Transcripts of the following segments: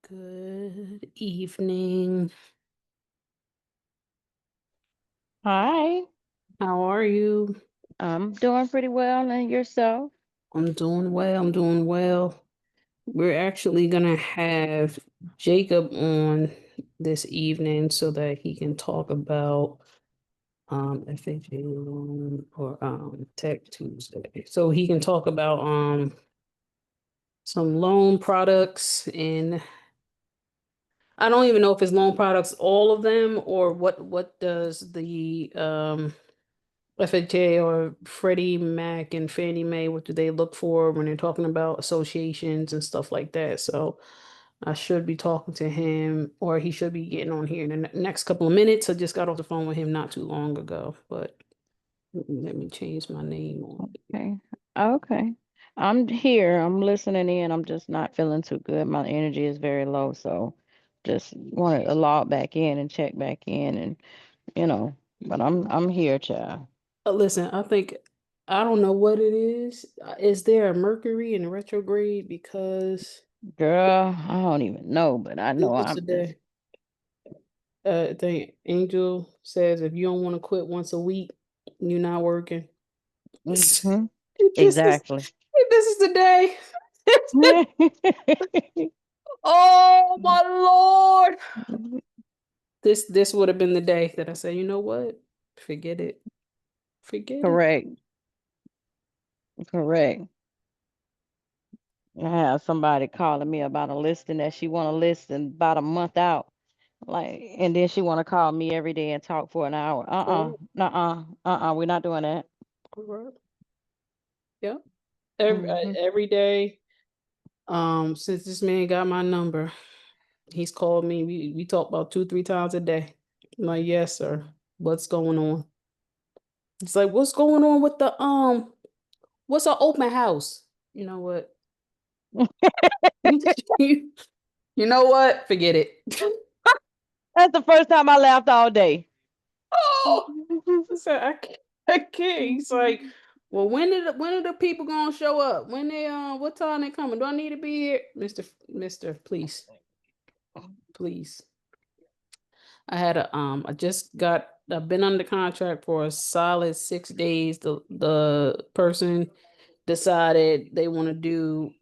Good evening. Hi, How are you? I'm doing pretty well, and yourself? I'm doing well. I'm doing well. We're actually gonna have Jacob on this evening so that he can talk about FHA loan or Tech Tuesday. So he can talk about some loan products, and I don't even know if it's loan products, all of them, or what does the FHA or Freddie Mac and Fannie Mae, what do they look for when they're talking about associations and stuff like that? So I should be talking to him, or he should be getting on here in the next couple of minutes. I just got off the phone with him not too long ago, but let me change my name on. Okay. Okay. I'm here. I'm listening in. I'm just not feeling too good. My energy is very low, so just wanted to log back in and check back in and but I'm here, child. Listen, I don't know what it is. Is there a Mercury in retrograde? Because Girl, I don't even know, but I know what's I'm just today? I think Angel says if you don't want to quit once a week, you're not working. hmm This is exactly. this is the day. Oh my Lord. This would have been the day that I said, you know what? Forget it. Forget it. Correct. Correct. I have somebody calling me about a listing that she want to list in about a month out. Like, and then she want to call me every day and talk for an hour. Correct. We're not doing that. Correct. Yeah. Hmm Every day. Since this man got my number, he's called me. We talk about 2, 3 times a day. I'm like, yes, sir. What's going on? It's like, what's going on with the what's our open house? You know what? you know what? Forget it. That's the first time I laughed all day. Oh, I said, I can't. He's like, well, when are the people gonna show up? When they what time they coming? Do I need to be here, Mister? Please, please. I've been under contract for a solid 6 days. The person decided they want to do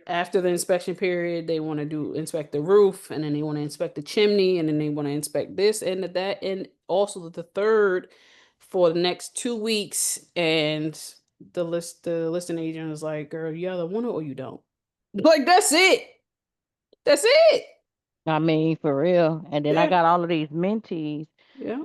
after the inspection period, they want to do inspect the roof, and then they want to inspect the chimney, and then they want to inspect this and that, and also the third for the next 2 weeks. And the listing agent is like, "Girl, you either want it or you don't." Like that's it. That's it. I mean, for real. And then I Yeah. got all of these mentees, Yeah.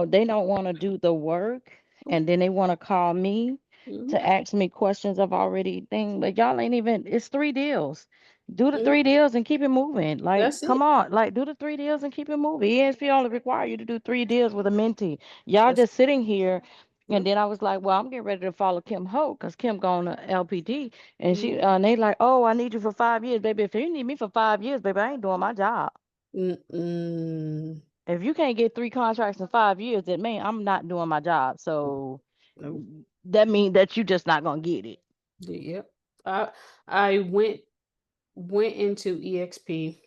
they don't want to do the work, and then they want to call me Mhm. to ask me questions I've already thing, but y'all ain't even, it's 3 deals. Do the Mhm. 3 deals and keep it moving. Like, That's come it. on, like do the 3 deals and keep it moving. ESP only require you to do 3 deals with a mentee. Y'all That's just sitting here. yeah. And then I was like, well, I'm getting ready to follow Kim Holt because Kim going to LPD. And Mhm. and they like, oh, I need you for 5 years, baby. If you need me for 5 years, baby, I ain't doing my job. Mm-mm. If you can't get 3 contracts in 5 years, then man, I'm not doing my job. So Nope. that means that you just not gonna get it. Yep. I went into EXP.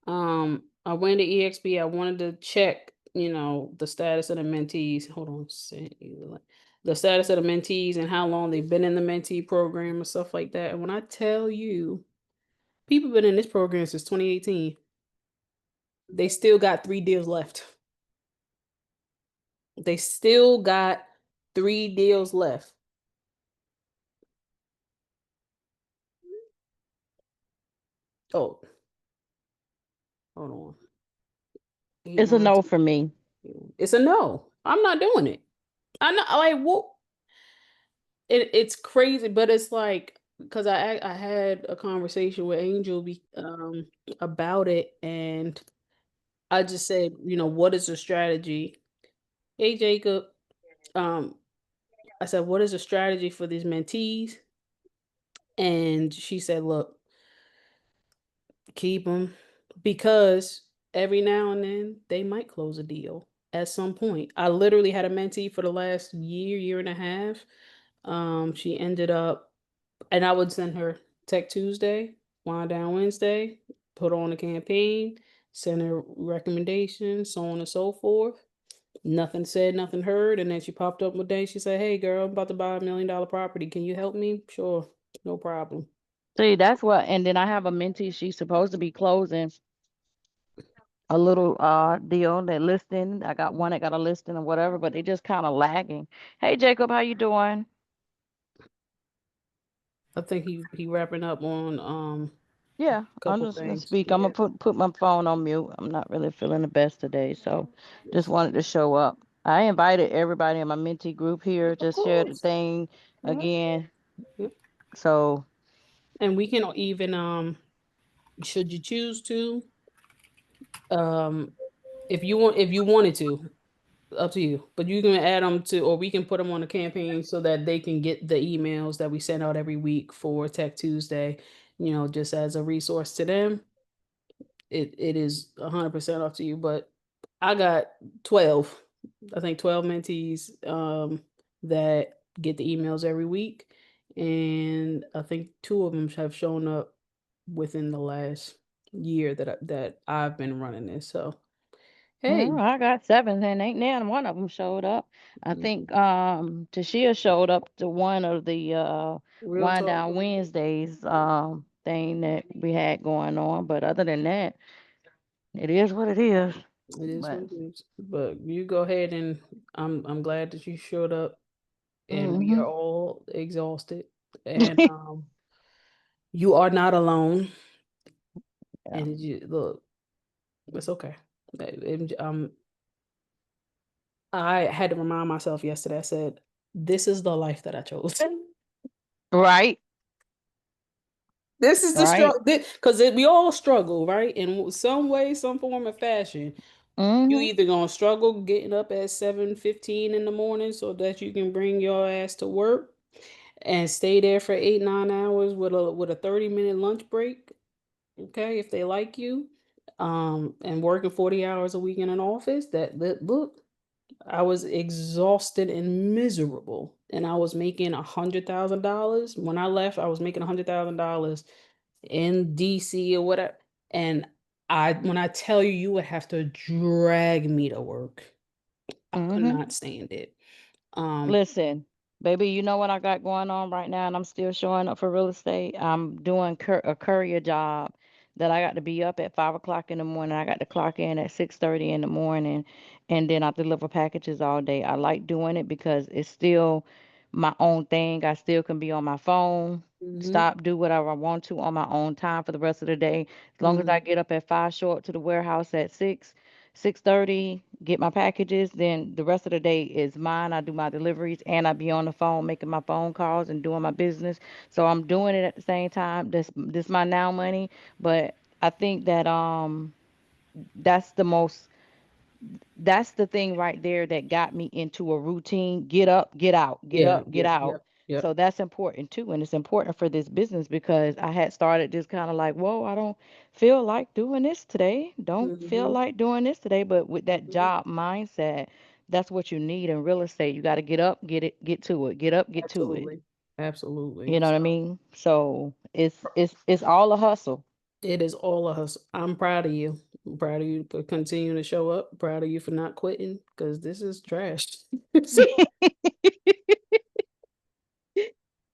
I went to EXP. I wanted to check, the status of the mentees. Hold on, the status of the mentees and how long they've been in the mentee program and stuff like that. And when I tell you, people been in this program since 2018. They still got 3 deals left. They still got 3 deals left. Oh, hold on. Eight, It's a nine, no for me. It's a no. I'm not doing it. I know, like, what? It's crazy, but it's like because I had a conversation with Angel about it, and I just said, what is the strategy? Hey, Jacob. Um, I said, what is the strategy for these mentees? And she said, look, keep them because every now and then they might close a deal at some point. I literally had a mentee for the last year and a half. She ended up, and I would send her Tech Tuesday. Wind Down Wednesday, put on a campaign, send her recommendations, so on and so forth. Nothing said, nothing heard, and then she popped up one day. She said, "Hey, girl, I'm about to buy $1 million property. Can you help me?" Sure, no problem. See, that's what, and then I have a mentee, she's supposed to be closing a little deal that listing. I got one that got a listing or whatever, but they just kind of lagging. Hey Jacob, how you doing? I think he wrapping up on Yeah, a I'm couple just gonna things. speak. I'm Yeah, gonna put my phone on mute. I'm not really feeling the best today, so just wanted to show up. I invited everybody in my mentee group here, of just share the course. thing Yeah, again. yeah. So, And we can even should you choose to, um if you wanted to, up to you. But you can add them to, or we can put them on the campaign so that they can get the emails that we send out every week for Tech Tuesday, just as a resource to them. It is 100% up to you, but I got 12, I think 12 mentees that get the emails every week, and I think two of them have shown up within the last year that I've been running this. So, well, hey, I got seven, and ain't none one of them showed up. I think mm, Tashia showed up to one of the real Wind talk. Down Wednesdays thing that we had going on, but other than that, it is what it is. It is what But it is. But you go ahead, and I'm glad that you showed up, and we are hmm all exhausted, and you are not alone. yeah. And you look, it's okay. I had to remind myself yesterday. I said, "This is the life that I chose." Right, This is the right. struggle, because we all struggle, right? In some way, some form of fashion. You hmm either gonna struggle getting up at 7:15 in the morning so that you can bring your ass to work and stay there for 8, 9 hours with a 30-minute lunch break. Okay, if they like you, and working 40 hours a week in an office. That look, I was exhausted and miserable, and I was making $100,000 when I left. I was making $100,000 in DC or whatever, and when I tell you, you would have to drag me to work. I could hmm not stand it. Um, Listen, baby, you know what I got going on right now, and I'm still showing up for real estate. I'm doing a courier job that I got to be up at 5 o'clock in the morning. I got to clock in at 6:30 in the morning, and then I deliver packages all day. I like doing it because it's still my own thing. I still can be on my phone, mhm, stop, do whatever I want to on my own time for the rest of the day. As long as I mhm, get up at 5, show up to the warehouse at 6:30, get my packages, then the rest of the day is mine. I do my deliveries and I be on the phone making my phone calls and doing my business. So I'm doing it at the same time. This my now money, but I think that that's the most that's the thing right there that got me into a routine. Get up, get out, get yeah, up, get yeah, out. yep, yep, So that's important too. And it's important for this business because I had started just kind of like, whoa, I don't feel like doing this today. Don't feel mhm, like doing this today. But with that mhm, job mindset, that's what you need in real estate. You got to get up, get to it. Get up, get to it. absolutely, absolutely. You know what I So mean? So it's all a hustle. it is all of us. I'm proud of you. I'm proud of you for continuing to show up. Proud of you for not quitting, because this is trash. This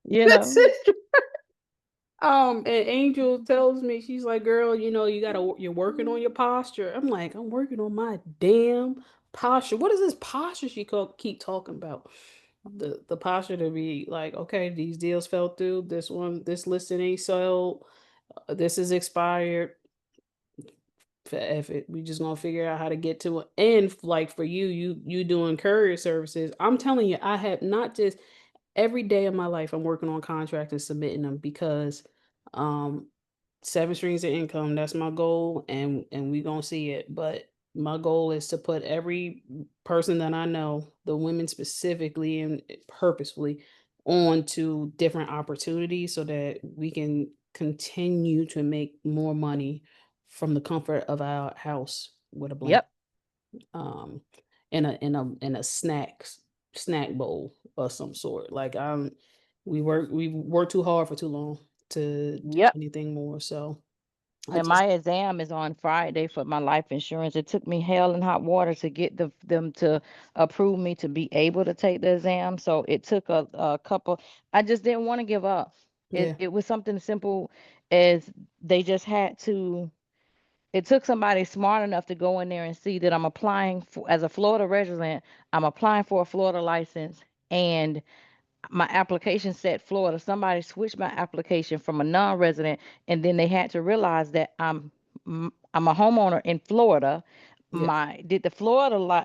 You know. is and Angel tells me, she's like, "Girl, you're working on your posture." I'm like, "I'm working on my damn posture. What is this posture keep talking about?" The posture to be like, "Okay, these deals fell through. This listing ain't sold. This is expired. We just gonna figure out how to get to it." And like for you, you doing courier services. I'm telling you, I have not just every day of my life, I'm working on contracts and submitting them, because um 7 streams of income, that's my goal, and we gonna see it. But my goal is to put every person that I know, the women specifically and purposefully, on to different opportunities so that we can continue to make more money from the comfort of our house with a blanket, Yep. um in a snack bowl of some sort. Like we work too hard for too long. to do Yep. anything more. So I And just my exam is on Friday for my life insurance. It took me hell and hot water to get them to approve me to be able to take the exam. So it took a couple. I just didn't want to give up. yeah, It was something simple as they just had to. It took somebody smart enough to go in there and see that I'm applying for, as a Florida resident, I'm applying for a Florida license, and my application said Florida. Somebody switched my application from a non-resident, and then they had to realize that I'm a homeowner in Florida. yeah, My did the Florida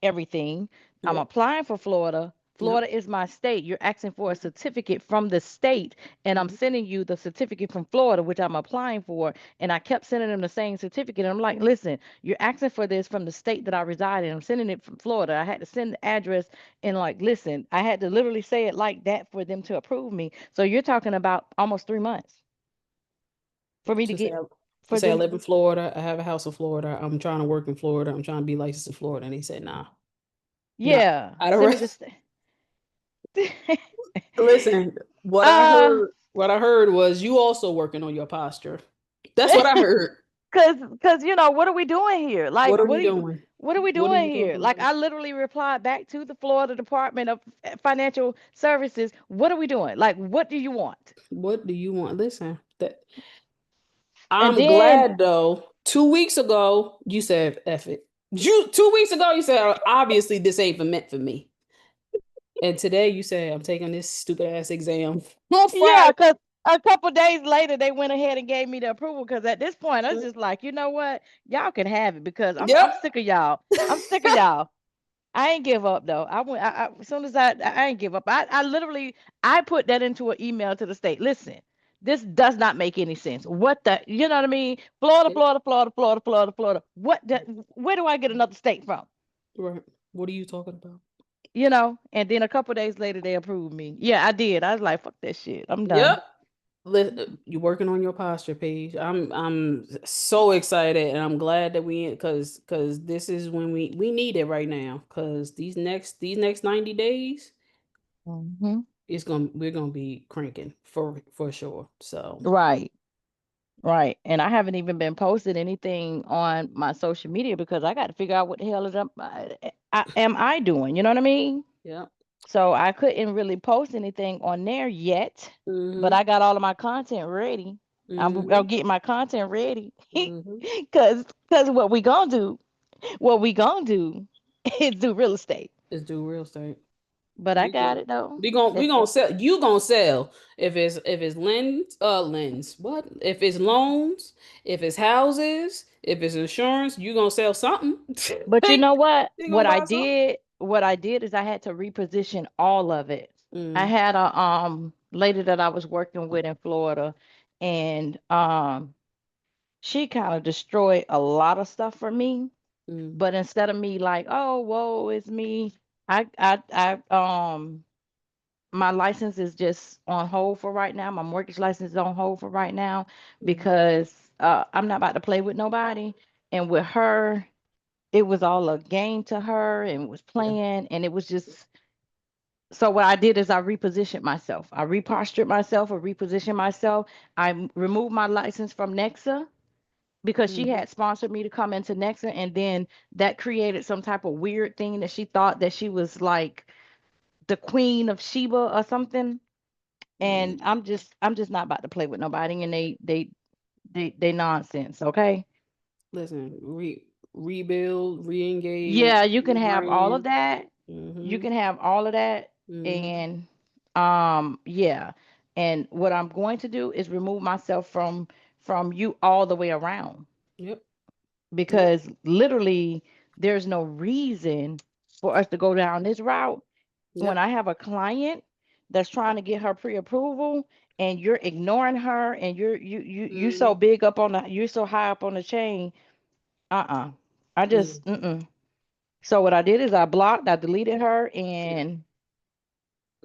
everything. I'm yeah, applying for Florida. yep, Florida is my state. You're asking for a certificate from the state, and I'm mhm, sending you the certificate from Florida, which I'm applying for. And I kept sending them the same certificate. And I'm like, listen, you're asking for this from the state that I reside in. I'm sending it from Florida. I had to send the address and like, listen, I had to literally say it like that for them to approve me. So you're talking about almost 3 months for me to to say get to for say I them. live in Florida, I have a house in Florida, I'm trying to work in Florida, I'm trying to be licensed in Florida, and they said nah, nah. Yeah, I don't send me this. listen. uh, What I heard was you also working on your posture. That's what I heard. cause what are we doing here? Like, What are we doing? what are we What are doing you here? talking Like, about? I literally replied back to the Florida Department of Financial Services. What are we doing? Like, what do you want? What do you want? Listen, that And I'm then, glad though. 2 weeks ago, you said F it. 2 weeks ago, you said obviously this ain't meant for me. And today you say I'm taking this stupid ass exam on yeah, Friday. because a couple days later they went ahead and gave me the approval. Because at this point, I was just like, you know what, y'all can have it because I'm Yep. sick of y'all. I'm sick of y'all. I ain't give up though. I went as soon as I ain't give up. I literally I put that into an email to the state. Listen, this does not make any sense. What the you know what I mean? Florida, Yep. Florida, Florida, Florida, Florida, Florida. Where do I get another state from? Right. What are you talking about? And then a couple days later they approved me. Yeah, I did. I was like, fuck that shit. I'm done. Yep. You're working on your posture page. I'm so excited and I'm glad that because this is when we need it right now because these next 90 days Hmm. we're gonna be cranking for sure. So Right. Right. And I haven't even been posting anything on my social media because I got to figure out what the hell am I doing? You know what I mean? yeah. So I couldn't really post anything on there yet, but Mm-hmm. I got all of my content ready. I'm Mm-hmm. getting my content ready Mm-hmm. because what we gonna do is do real estate. Let's do real estate. But I We got go. it though. We gonna sell. You gonna sell if it's lens. What if it's loans? If it's houses? If it's insurance? You gonna sell something? But you Hey, know what? you gonna buy something? What I did is I had to reposition all of it. I Mm, had a lady that I was working with in Florida, and she kind of destroyed a lot of stuff for me. mm, But instead of me like, oh, whoa, it's me, I my license is just on hold for right now. My mortgage license is on hold for right now mm, because I'm not about to play with nobody. And with her, it was all a game to her and was yeah. playing, and it was just so what I did is I repositioned myself. I repostured myself or repositioned myself. Removed my license from Nexa because she Mm, had sponsored me to come into Nexa, and then that created some type of weird thing that she thought that she was like the queen of Sheba or something. And mm. I'm just not about to play with nobody, and they nonsense, okay? Listen, rebuild, re-engage, Yeah, you can have all of rebrand. that. You Mm-hmm. can have all of that. Mm-hmm. And yeah. And what I'm going to do is remove myself from you all the way around Yep. Yep. because literally there's no reason for us to go down this route when Yep. I have a client that's trying to get her pre-approval and you're ignoring her and you so Mm-hmm. big up on the you're so high up on the chain. Uh-uh. I Mm. just mm-mm. So what I did is I deleted her and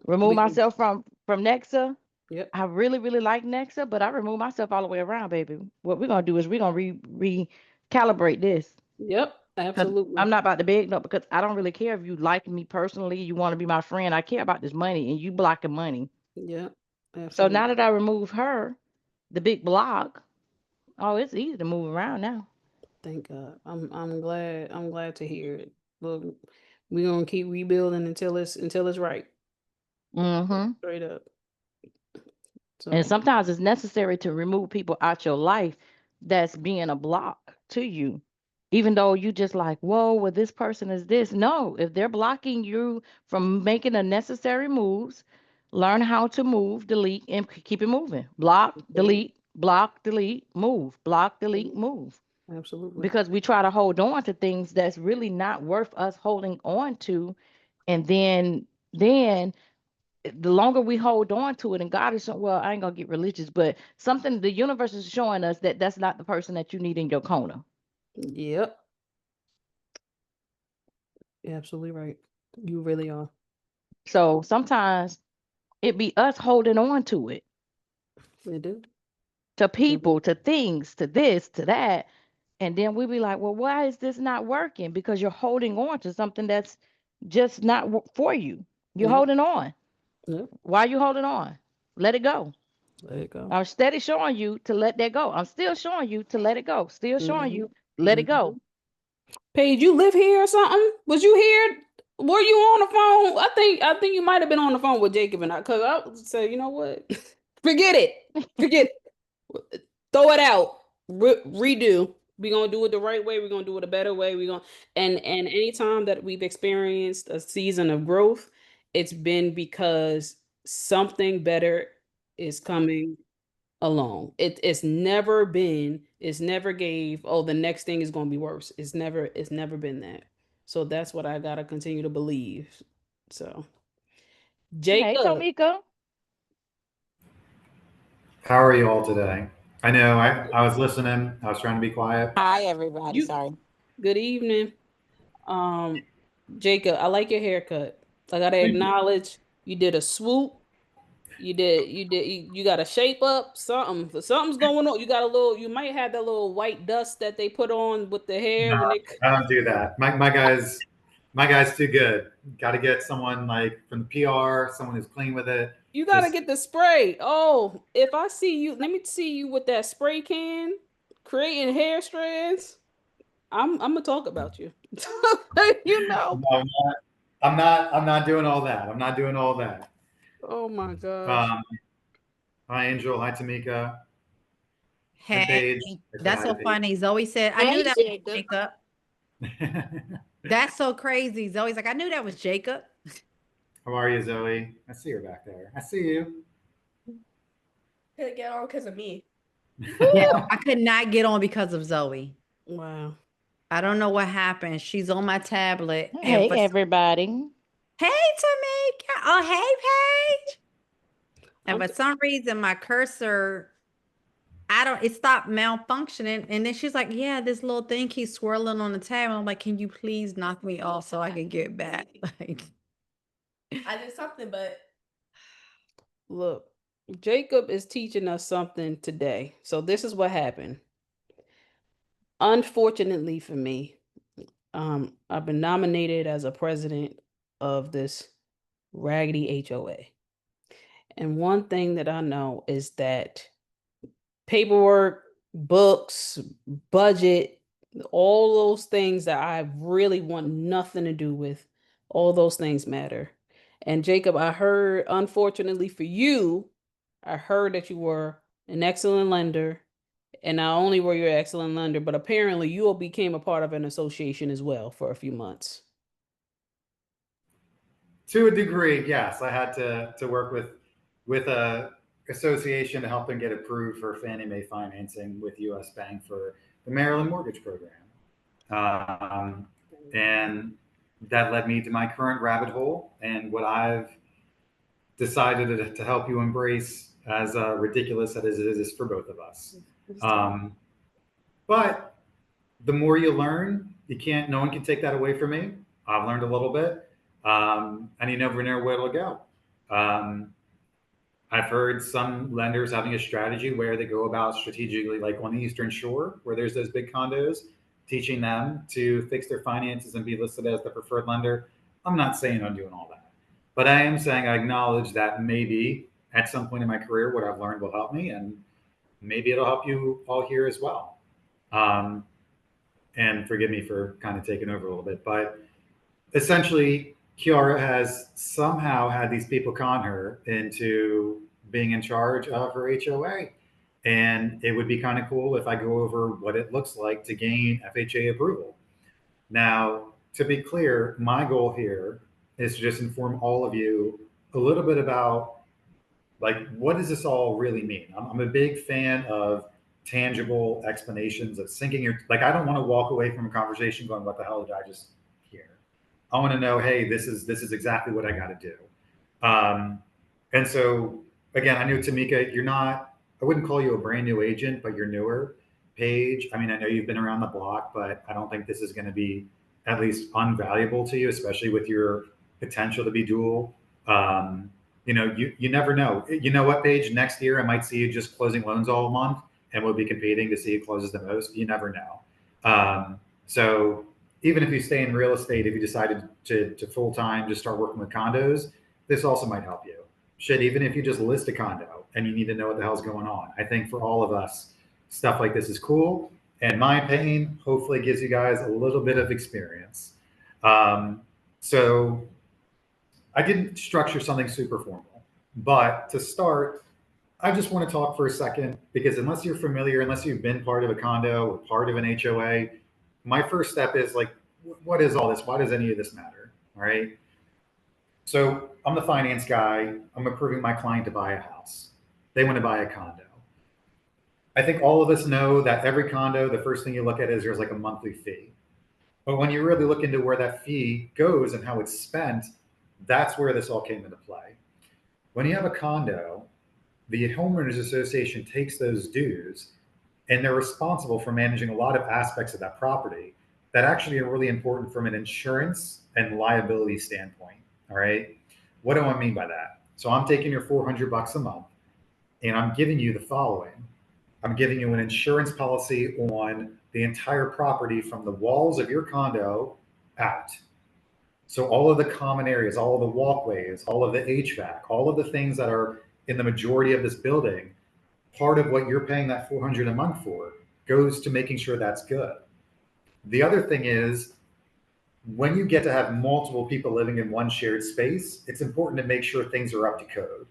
removed We can. myself from Nexa. Yep. I really, really like Nexa, but I removed myself all the way around, baby. What we're gonna do is we're gonna recalibrate this. Yep. Cause I'm Absolutely. not about to beg no because I don't really care if you like me personally, you want to be my friend. I care about this money and you blocking money. Yep. So now Absolutely. that I remove her, the big block, oh, it's easy to move around now. Thank God. I'm glad to hear it. Look, we're gonna keep rebuilding until it's right. Hmm. Straight up. And So sometimes it's necessary to remove people out your life that's being a block to you. Even though you just like, whoa, well, this person is this. No, if they're blocking you from making the necessary moves, learn how to move, delete, and keep it moving. absolutely. Block, delete, move. Block, delete, Absolutely. move. Absolutely. Because we try to hold on to things that's really not worth us holding on to. And then the longer we hold on to it, and God is well, I ain't gonna get religious, but something the universe is showing us that that's not the person that you need in your corner. Yep. You're absolutely right. You really are. So sometimes it be us holding on to it, They do. to They do. people, to things, to this, to that, and then we be like, well, why is this not working? Because you're holding on to something that's just not for you. You're Yep. holding on. Yep. Why are you holding on? Let it go. There you go. I'm steady showing you to let that go. I'm still showing you to let it go. Still showing Hmm. you, let it Hmm. go. Paige, you live here or something? Was you here? Were you on the phone? I think you might have been on the phone with Jacob and I, cause I would say, you know what? Forget it. Forget it. Throw it out. Redo. We're gonna do it the right way. We're gonna do it a better way. We're gonna and anytime that we've experienced a season of growth, it's been because something better is coming along. It's never gave, oh, the next thing is gonna be worse. It's never been that. So that's what I gotta continue to believe. So Hey, Jacob, Tomika. How are you all today? I know I was listening. I was trying to be quiet. Hi, everybody. you Sorry. good evening. Um, Jacob, I like your haircut. I gotta Thank you. acknowledge you did a swoop. You got a shape up, something's going on. You got a little, you might have that little white dust that they put on with the hair No, when they I don't do that. My guy's too good. Got to get someone like from the PR, someone who's clean with it. You gotta Just get the spray. Oh, if I see you, let me see you with that spray can creating hair strands. I'm gonna talk about you. You know. no, I'm not doing all that. I'm not doing all that. Oh my gosh. Um, Hi Angel. Hi Tamika. Hi Hey, Paige. I said that's hi to so Paige. funny. Zoe said, I knew Hey, that was Jacob. Jacob. That's so crazy. Zoe's like, I knew that was Jacob. How are you, Zoe? I see her back there. I see you. Couldn't get on because of me. Yeah, I could not get on because of Zoe. Wow. I don't know what happened. She's on my tablet, and Hey, everybody. hey, Tamika. Oh, hey, Paige. And I'm for some reason, my cursor, it stopped malfunctioning. And then she's like, yeah, this little thing keeps swirling on the tab. And I'm like, can you please knock me off so I can get back? Like, I did something, but Look, Jacob is teaching us something today. So this is what happened. Unfortunately for me, I've been nominated as a president of this raggedy HOA. And one thing that I know is that paperwork, books, budget, all those things that I really want nothing to do with, all those things matter. And Jacob, I heard, unfortunately for you, I heard that you were an excellent lender. And not only were you an excellent lender, but apparently you all became a part of an association as well for a few months. To a degree, yes. I had to work with a association to help them get approved for Fannie Mae financing with U.S. Bank for the Maryland mortgage program, and that led me to my current rabbit hole and what I've decided to help you embrace, as ridiculous as it is for both of us. Um, but the more you learn, you can't. No one can take that away from me. I've learned a little bit, and you never know where it'll go. Um, I've heard some lenders having a strategy where they go about strategically, like on the Eastern Shore, where there's those big condos, teaching them to fix their finances and be listed as the preferred lender. I'm not saying I'm doing all that, but I am saying I acknowledge that maybe at some point in my career, what I've learned will help me, and maybe it'll help you all here as well. And forgive me for kind of taking over a little bit, but essentially, Kiara has somehow had these people con her into being in charge of her HOA. And it would be kind of cool if I go over what it looks like to gain FHA approval. Now, to be clear, my goal here is to just inform all of you a little bit about, like, what does this all really mean? I'm a big fan of tangible explanations of sinking your, like, I don't want to walk away from a conversation going, what the hell did I just hear? I want to know, hey, this is exactly what I got to do. And so, again, I know, Tamika, you're not, I wouldn't call you a brand new agent, but you're newer. Paige, I mean, I know you've been around the block, but I don't think this is going to be at least unvaluable to you, especially with your potential to be dual. You never know. You know what, Paige? Next year, I might see you just closing loans all month, and we'll be competing to see who closes the most. You never know. So even if you stay in real estate, if you decided to full time just start working with condos, this also might help you. Shit, even if you just list a condo and you need to know what the hell's going on, I think for all of us, stuff like this is cool. And my opinion hopefully gives you guys a little bit of experience. So I didn't structure something super formal, but to start, I just want to talk for a second, because unless you're familiar, unless you've been part of a condo or part of an HOA, my first step is like, what is all this? Why does any of this matter? All right. So I'm the finance guy. I'm approving my client to buy a house. They want to buy a condo. I think all of us know that every condo, the first thing you look at is there's like a monthly fee. But when you really look into where that fee goes and how it's spent, that's where this all came into play. When you have a condo, the homeowners association takes those dues, and they're responsible for managing a lot of aspects of that property that actually are really important from an insurance and liability standpoint. All right. What do I mean by that? So I'm taking your $400 a month, and I'm giving you the following. I'm giving you an insurance policy on the entire property from the walls of your condo out. So all of the common areas, all of the walkways, all of the HVAC, all of the things that are in the majority of this building, part of what you're paying that $400 a month for goes to making sure that's good. The other thing is, when you get to have multiple people living in one shared space, it's important to make sure things are up to code.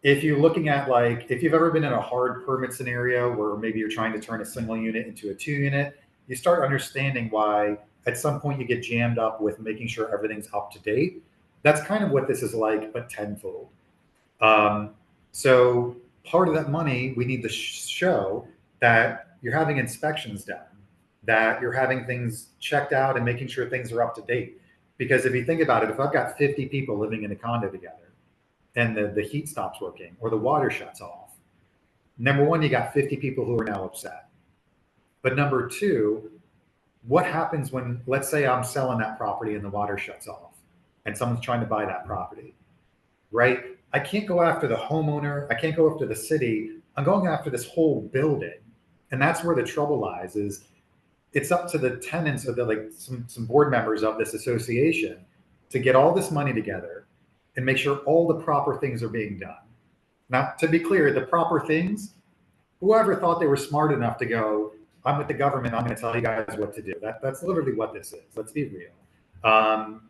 If you're looking at, like, if you've ever been in a hard permit scenario where maybe you're trying to turn a single unit into a 2-unit, you start understanding why at some point you get jammed up with making sure everything's up to date. That's kind of what this is like, but tenfold. So part of that money, we need to show that you're having inspections done, that you're having things checked out and making sure things are up to date. Because if you think about it, if I've got 50 people living in a condo together and the heat stops working or the water shuts off, number one, you got 50 people who are now upset. But number two, what happens when, let's say I'm selling that property and the water shuts off and someone's trying to buy that property, right? I can't go after the homeowner. I can't go after the city. I'm going after this whole building. And that's where the trouble lies, is it's up to the tenants of the, like, some board members of this association to get all this money together and make sure all the proper things are being done. Now, to be clear, the proper things, whoever thought they were smart enough to go, I'm with the government, I'm going to tell you guys what to do. That's literally what this is. Let's be real.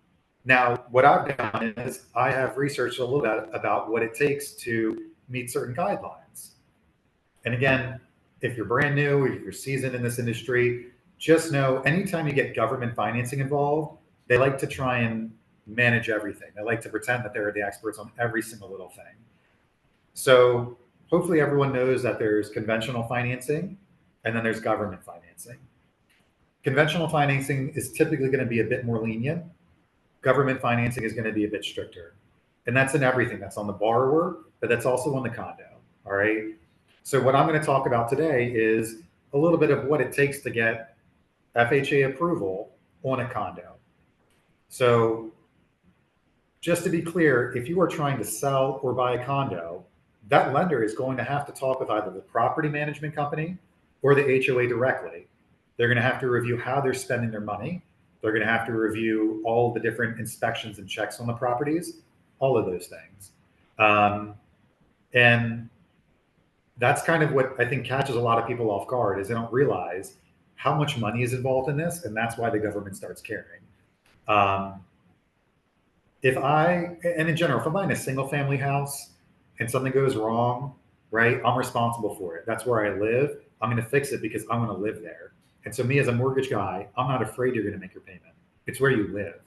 Now, what I've done is I have researched a little bit about what it takes to meet certain guidelines. And again, if you're brand new, if you're seasoned in this industry, just know anytime you get government financing involved, they like to try and manage everything. They like to pretend that they're the experts on every single little thing. So hopefully everyone knows that there's conventional financing and then there's government financing. Conventional financing is typically going to be a bit more lenient. Government financing is going to be a bit stricter. And that's in everything. That's on the borrower, but that's also on the condo. All right. So what I'm going to talk about today is a little bit of what it takes to get FHA approval on a condo. So just to be clear, if you are trying to sell or buy a condo, that lender is going to have to talk with either the property management company or the HOA directly. They're going to have to review how they're spending their money. They're going to have to review all the different inspections and checks on the properties, all of those things. And that's kind of what I think catches a lot of people off guard, is they don't realize how much money is involved in this, and that's why the government starts caring. And in general, if I'm buying a single family house and something goes wrong, right, I'm responsible for it. That's where I live. I'm going to fix it because I'm going to live there. And so, me as a mortgage guy, I'm not afraid you're going to make your payment. It's where you live.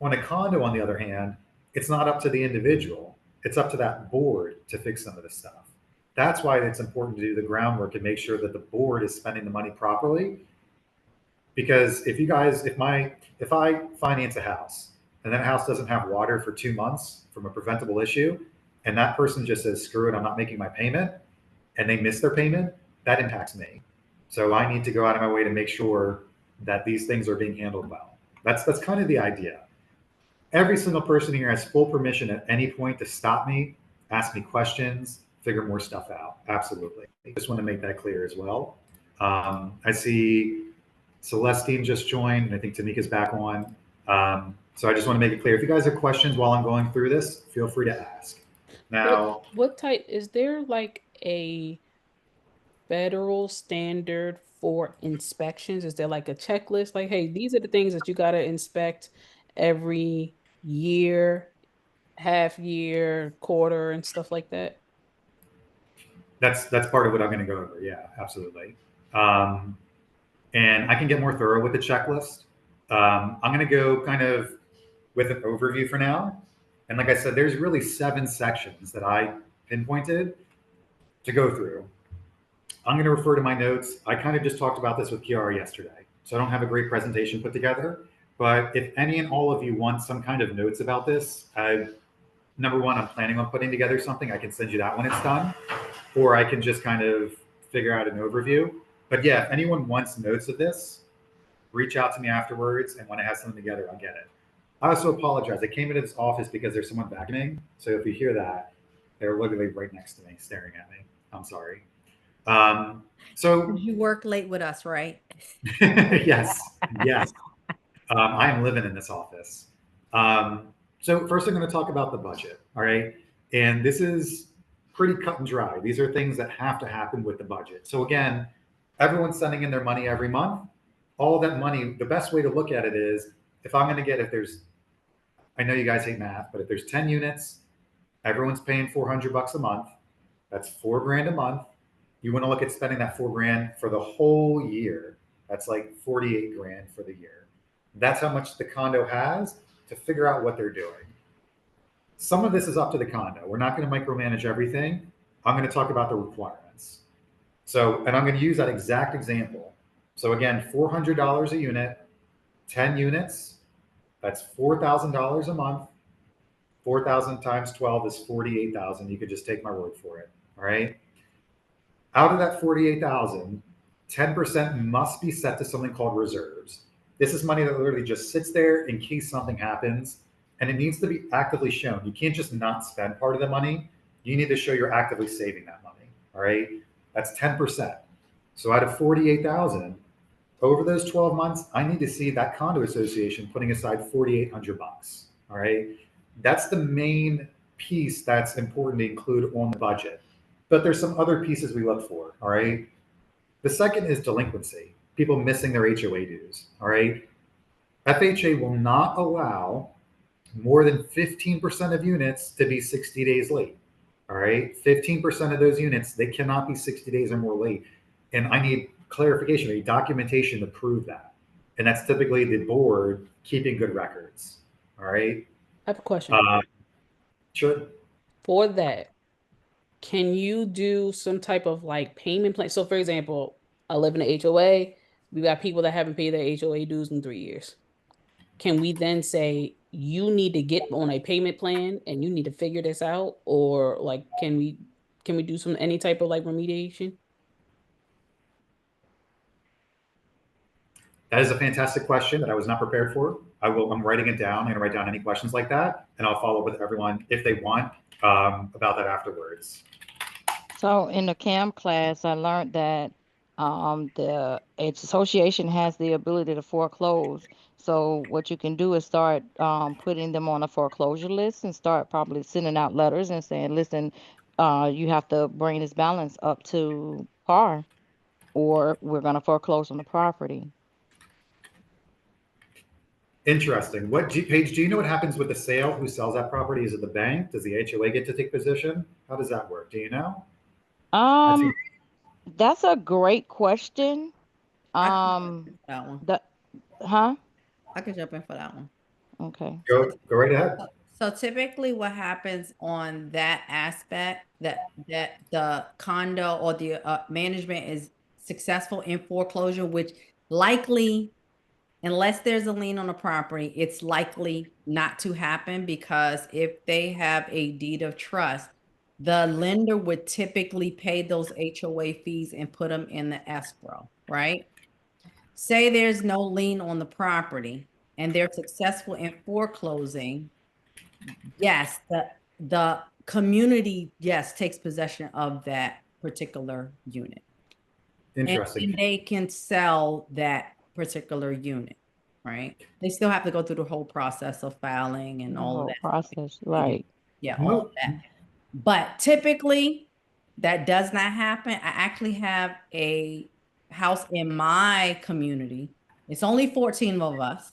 On a condo, on the other hand, it's not up to the individual, it's up to that board to fix some of this stuff. That's why it's important to do the groundwork and make sure that the board is spending the money properly. Because if I finance a house and that house doesn't have water for 2 months from a preventable issue, and that person just says, screw it, I'm not making my payment, and they miss their payment, that impacts me. So I need to go out of my way to make sure that these things are being handled well. That's kind of the idea. Every single person here has full permission at any point to stop me, ask me questions, figure more stuff out. Absolutely. Just want to make that clear as well. I see Celestine just joined, and I think Tamika's back on. So I just want to make it clear. If you guys have questions while I'm going through this, feel free to ask. Now, what type, is there like a federal standard for inspections? Is there like a checklist? Like, hey, these are the things that you got to inspect every year, half year, quarter, and stuff like that? that's part of what I'm going to go over. Yeah, absolutely. And I can get more thorough with the checklist. I'm going to go kind of with an overview for now. And like I said, there's really 7 sections that I pinpointed to go through. I'm going to refer to my notes. I kind of just talked about this with Kiara yesterday, so I don't have a great presentation put together. But if any and all of you want some kind of notes about this, number one, I'm planning on putting together something. I can send you that when it's done, or I can just kind of figure out an overview. But yeah, if anyone wants notes of this, reach out to me afterwards, and when I have something together, I'll get it. I also apologize. I came into this office because there's someone vacuuming. So if you hear that, they're literally right next to me, staring at me. I'm sorry. So You work late with us, right? yes, yes. I am living in this office. So first I'm going to talk about the budget. All right. And this is pretty cut and dry. These are things that have to happen with the budget. So again, everyone's sending in their money every month. All that money, the best way to look at it is, if I'm going to get, I know you guys hate math, but if there's 10 units, everyone's paying $400 a month. That's $4 grand a month. You want to look at spending that $4 grand for the whole year. That's like 48 grand for the year. That's how much the condo has to figure out what they're doing. Some of this is up to the condo. We're not going to micromanage everything. I'm going to talk about the requirements. So, and I'm going to use that exact example. So again, $400 a unit, 10 units, that's $4,000 a month. 4,000 times 12 is 48,000. You could just take my word for it. All right. Out of that 48,000, 10% must be set to something called reserves. This is money that literally just sits there in case something happens, and it needs to be actively shown. You can't just not spend part of the money. You need to show you're actively saving that money. All right. That's 10%. So out of 48,000, over those 12 months, I need to see that condo association putting aside $4,800. All right. That's the main piece that's important to include on the budget. But there's some other pieces we look for. All right. The second is delinquency, people missing their HOA dues. All right. FHA will not allow more than 15% of units to be 60 days late. All right. 15% of those units, they cannot be 60 days or more late. And I need clarification, I need documentation to prove that. And that's typically the board keeping good records. All right. I have a question. Sure. For that, can you do some type of like payment plan? So for example, I live in an HOA. We got people that haven't paid their HOA dues in 3 years. Can we then say you need to get on a payment plan and you need to figure this out? Or like can we do any type of like remediation? That is a fantastic question that I was not prepared for. I'm writing it down. I'm going to write down any questions like that, and I'll follow up with everyone if they want about that afterwards. So in the CAM class, I learned that The association has the ability to foreclose. So what you can do is start putting them on a foreclosure list and start probably sending out letters and saying, listen, you have to bring this balance up to par, or we're going to foreclose on the property. Interesting. Paige, do you know what happens with the sale? Who sells that property? Is it the bank? Does the HOA get to take position? How does that work? Do you know? That's Um, that's a great question. That one. The huh? I could jump in for that one. Okay. go right ahead. So typically what happens on that aspect, that the condo or the management is successful in foreclosure, which likely, unless there's a lien on the property, it's likely not to happen, because if they have a deed of trust, the lender would typically pay those HOA fees and put them in the escrow, right? Say there's no lien on the property and they're successful in foreclosing. Yes, the community, yes, takes possession of that particular unit. Interesting. And they can sell that particular unit, right? They still have to go through the whole process of filing and The all of whole that. process, right? Yeah, all of that. But typically, that does not happen. I actually have a house in my community. It's only 14 of us.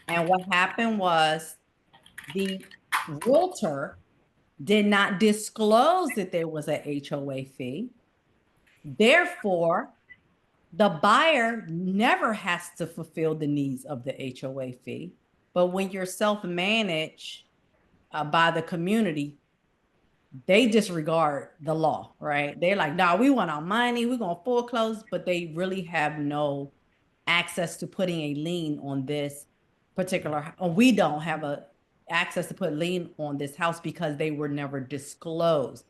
And what happened was the realtor did not disclose that there was a HOA fee. Therefore, the buyer never has to fulfill the needs of the HOA fee. But when you're self-managed by the community, they disregard the law, right? They're like, nah, we want our money, we're gonna foreclose, but they really have no access to putting a lien on this particular, or we don't have a access to put lien on this house because they were never disclosed.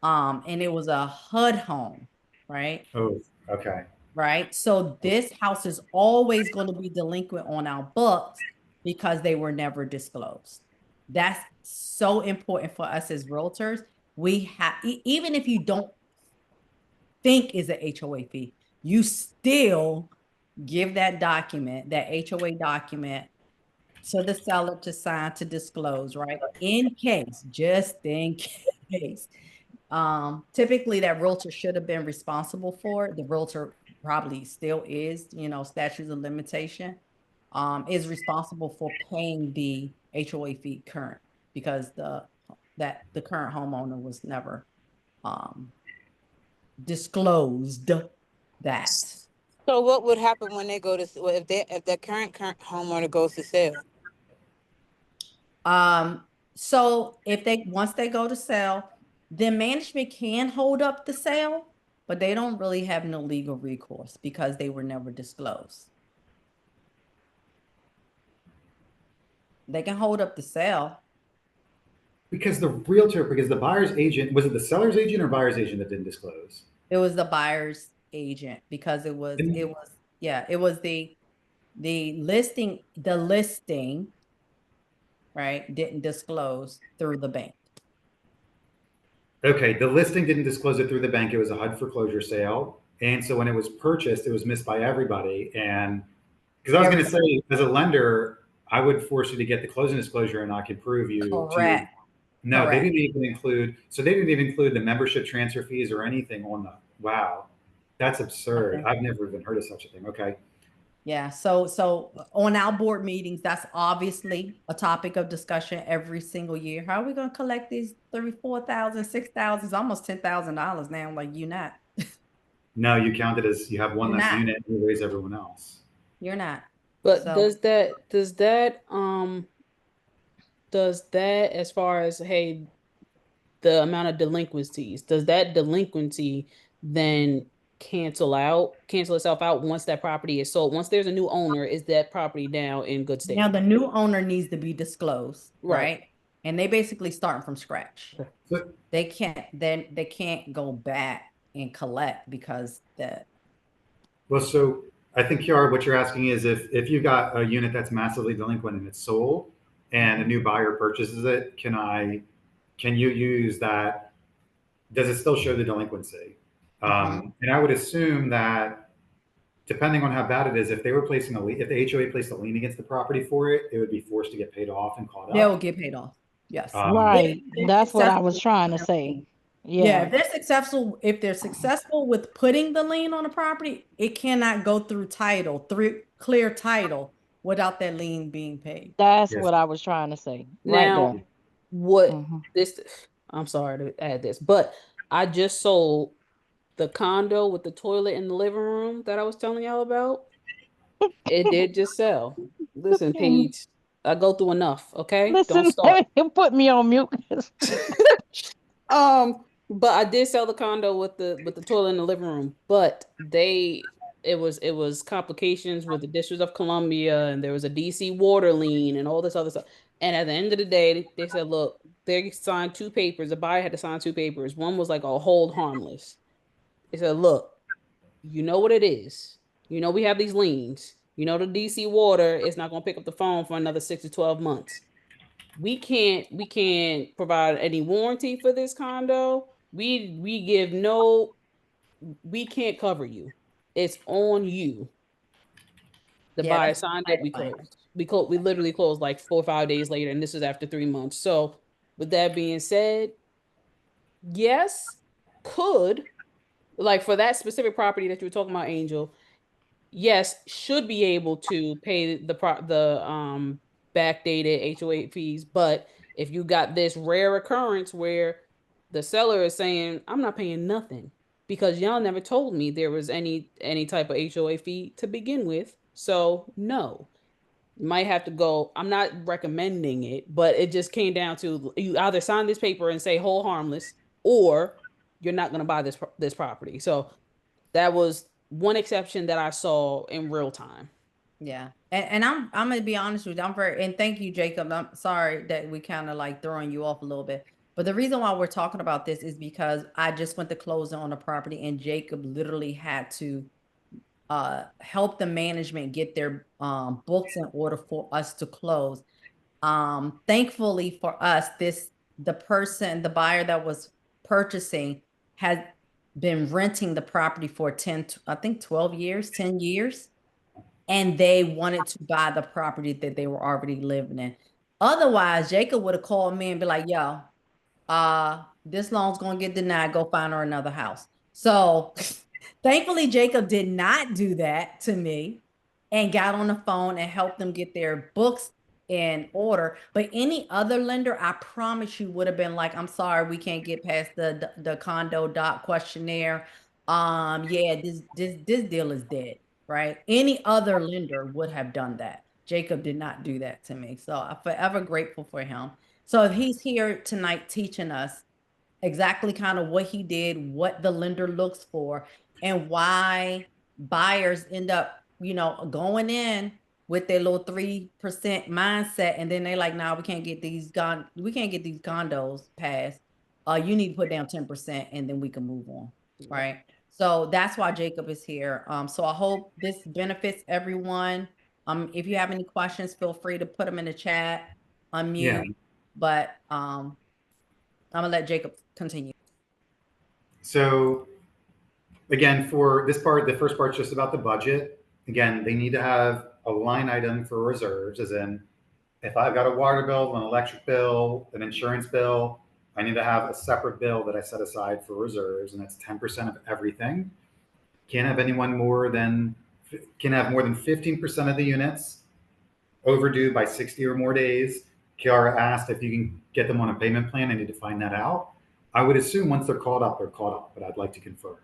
And it was a HUD home, right? Oh, okay. Right. So this house is always going to be delinquent on our books because they were never disclosed. That's so important for us as realtors. We have, even if you don't think is a HOA fee, you still give that document, that HOA document, to the seller to sign to disclose, right? In case, just in case. Typically that realtor should have been responsible for it. The realtor probably still is, you know, statutes of limitation, is responsible for paying the HOA fee current, because the current homeowner was never disclosed that. So what would happen when they go to, if the current homeowner goes to sell? So if once they go to sell, then management can hold up the sale, but they don't really have no legal recourse because they were never disclosed. They can hold up the sale. Because the buyer's agent, was it the seller's agent or buyer's agent that didn't disclose? It was the buyer's agent, because it was the listing, right, didn't disclose through the bank. Okay, the listing didn't disclose it through the bank. It was a HUD foreclosure sale. And so when it was purchased, it was missed by everybody. And because I was going to say, as a lender, I would force you to get the closing disclosure and I could prove you Correct. No, Correct. they didn't even include, the membership transfer fees or anything on the, wow, that's absurd. Okay. I've never even heard of such a thing. Okay. Yeah, so on our board meetings, that's obviously a topic of discussion every single year. How are we gonna collect these $3,000, $4,000, $6,000? It's almost $10,000 now. Like, you not. No, you count it as you have one You're less not. unit and you raise everyone else. You're not. But So- does that as far as, hey, the amount of delinquencies, does that delinquency then cancel itself out once that property is sold? Once there's a new owner, is that property now in good state? Now the new owner needs to be disclosed, Right. right? And they basically starting from scratch. So, They can't go back and collect because well, so I think, Kiara, what you're asking is if you've got a unit that's massively delinquent and it's sold and a new buyer purchases it, can you use that? Does it still show the delinquency? And I would assume that depending on how bad it is, if they were placing a lien, if the HOA placed a lien against the property for it, it would be forced to get paid off and caught They'll up. get paid off. Yes. Right. If That's what I successful- was trying to say. Yeah, Yeah. if they're successful with putting the lien on the property, it cannot go through title, through clear title without that lien being paid. That's Yes. what I was trying to say. Right Now, there. what Mhm. this, I'm sorry to add this, but I just sold the condo with the toilet in the living room that I was telling y'all about. It did just sell. Listen, Paige, I go through enough, okay? Don't Listen, start. put me on mute. But I did sell the condo with the toilet in the living room, but it was complications with the District of Columbia, and there was a DC water lien and all this other stuff. And at the end of the day, they said, look, they signed two papers. The buyer had to sign two papers. One was like a hold harmless. They said, look, you know what it is. You know we have these liens. You know the DC water is not going to pick up the phone for another 6 to 12 months. We can't provide any warranty for this condo. We give no, we can't cover you. It's on you. The Yeah, buyer that's signed it. right. We closed. We literally closed like 4 or 5 days later, and this is after 3 months. So, with that being said, yes, could, like for that specific property that you were talking about, Angel, yes, should be able to pay the backdated HOA fees, but if you got this rare occurrence where the seller is saying, I'm not paying nothing because y'all never told me there was any type of HOA fee to begin with. So no. You might have to go. I'm not recommending it, but it just came down to you either sign this paper and say hold harmless, or you're not going to buy this property. So that was one exception that I saw in real time. Yeah. And I'm gonna be honest with you. And thank you, Jacob. I'm sorry that we kind of like throwing you off a little bit. But the reason why we're talking about this is because I just went to closing on a property and Jacob literally had to help the management get their books in order for us to close. Thankfully for us, the buyer that was purchasing had been renting the property for 12 years, 10 years. And they wanted to buy the property that they were already living in. Otherwise, Jacob would have called me and be like, yo, this loan's gonna get denied, go find her another house. So thankfully, Jacob did not do that to me and got on the phone and helped them get their books in order. But any other lender, I promise you, would have been like, I'm sorry, we can't get past the condo dot questionnaire. Yeah, this deal is dead, right? Any other lender would have done that. Jacob did not do that to me. So I'm forever grateful for him. So he's here tonight teaching us exactly kind of what he did, what the lender looks for, and why buyers end up, going in with their little 3% mindset, and then they're like, "Nah, we can't get these condos passed. You need to put down 10%, and then we can move on." Right. So that's why Jacob is here. So I hope this benefits everyone. If you have any questions, feel free to put them in the chat, unmute. Yeah. But I'm gonna let Jacob continue. So again, for this part, the first part's just about the budget. Again, they need to have a line item for reserves, as in if I've got a water bill, an electric bill, an insurance bill, I need to have a separate bill that I set aside for reserves, and that's 10% of everything. Can't have more than 15% of the units overdue by 60 or more days. Kiara asked if you can get them on a payment plan. I need to find that out. I would assume once they're caught up, but I'd like to confirm.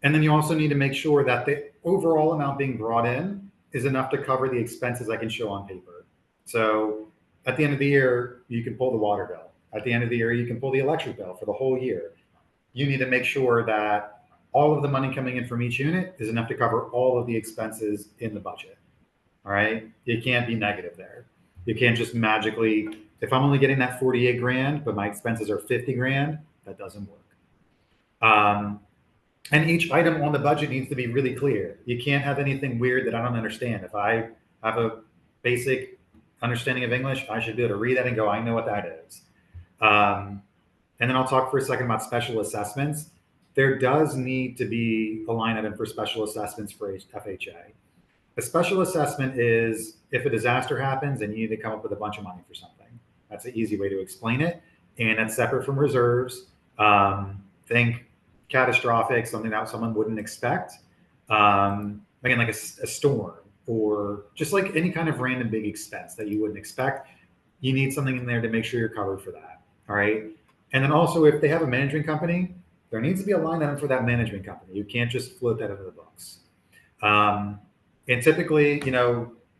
And then you also need to make sure that the overall amount being brought in is enough to cover the expenses I can show on paper. So at the end of the year, you can pull the water bill. At the end of the year, you can pull the electric bill for the whole year. You need to make sure that all of the money coming in from each unit is enough to cover all of the expenses in the budget. All right. You can't be negative there. You can't just magically, if I'm only getting that 48 grand, but my expenses are 50 grand, that doesn't work. And each item on the budget needs to be really clear. You can't have anything weird that I don't understand. If I have a basic understanding of English, I should be able to read that and go, I know what that is. And then I'll talk for a second about special assessments. There does need to be a line item for special assessments for FHA. A special assessment is if a disaster happens and you need to come up with a bunch of money for something. That's an easy way to explain it. And it's separate from reserves. Think catastrophic, something that someone wouldn't expect. Again, like a storm or just like any kind of random big expense that you wouldn't expect. You need something in there to make sure you're covered for that. All right. And then also, if they have a management company, there needs to be a line item for that management company. You can't just float that into the books. And typically,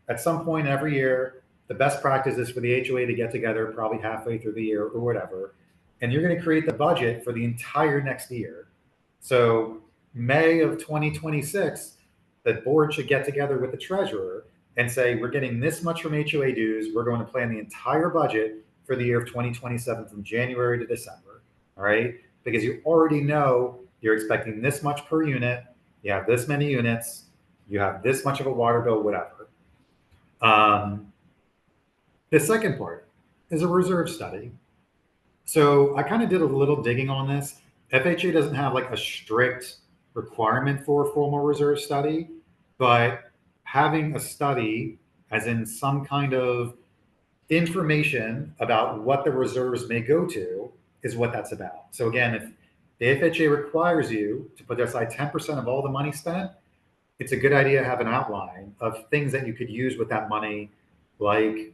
at some point every year, the best practice is for the HOA to get together probably halfway through the year or whatever. And you're going to create the budget for the entire next year. So May of 2026, the board should get together with the treasurer and say, we're getting this much from HOA dues. We're going to plan the entire budget for the year of 2027 from January to December. All right. Because you already know you're expecting this much per unit. You have this many units. You have this much of a water bill, whatever. The second part is a reserve study. So I kind of did a little digging on this. FHA doesn't have like a strict requirement for a formal reserve study, but having a study, as in some kind of information about what the reserves may go to, is what that's about. So again, if the FHA requires you to put aside 10% of all the money spent, it's a good idea to have an outline of things that you could use with that money. Like,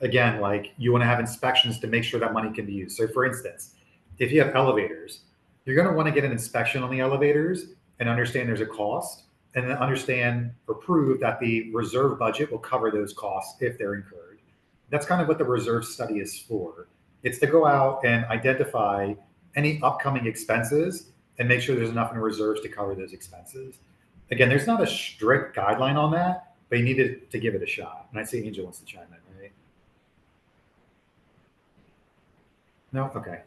again, like you want to have inspections to make sure that money can be used. So for instance, if you have elevators, you're going to want to get an inspection on the elevators and understand there's a cost, and then understand or prove that the reserve budget will cover those costs if they're incurred. That's kind of what the reserve study is for. It's to go out and identify any upcoming expenses and make sure there's enough in reserves to cover those expenses. Again, there's not a strict guideline on that, but you need to give it a shot. And I see Angel wants to chime in, right? No? Okay.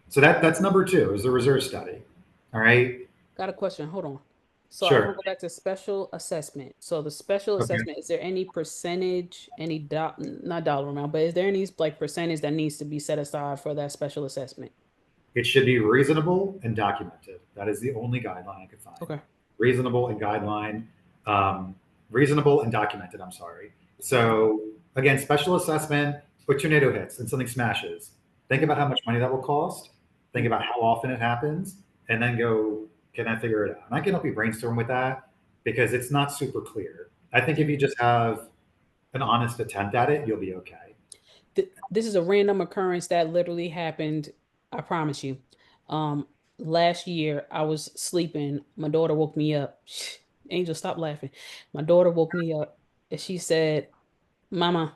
So that's number 2 is the reserve study. All right. Got a question. Hold on. So I Sure. want to go back to special assessment. So the special Okay. assessment, is there any percentage, not dollar amount, but is there any like percentage that needs to be set aside for that special assessment? It should be reasonable and documented. That is the only guideline I could find. Okay. Reasonable and guideline, reasonable and documented. I'm sorry. So again, special assessment, when tornado hits and something smashes, think about how much money that will cost. Think about how often it happens, and then go, can I figure it out? And I can help you brainstorm with that because it's not super clear. I think if you just have an honest attempt at it, you'll be okay. This is a random occurrence that literally happened. I promise you. Last year I was sleeping. My daughter woke me up. Angel, stop laughing. My daughter woke me up and she said, "Mama,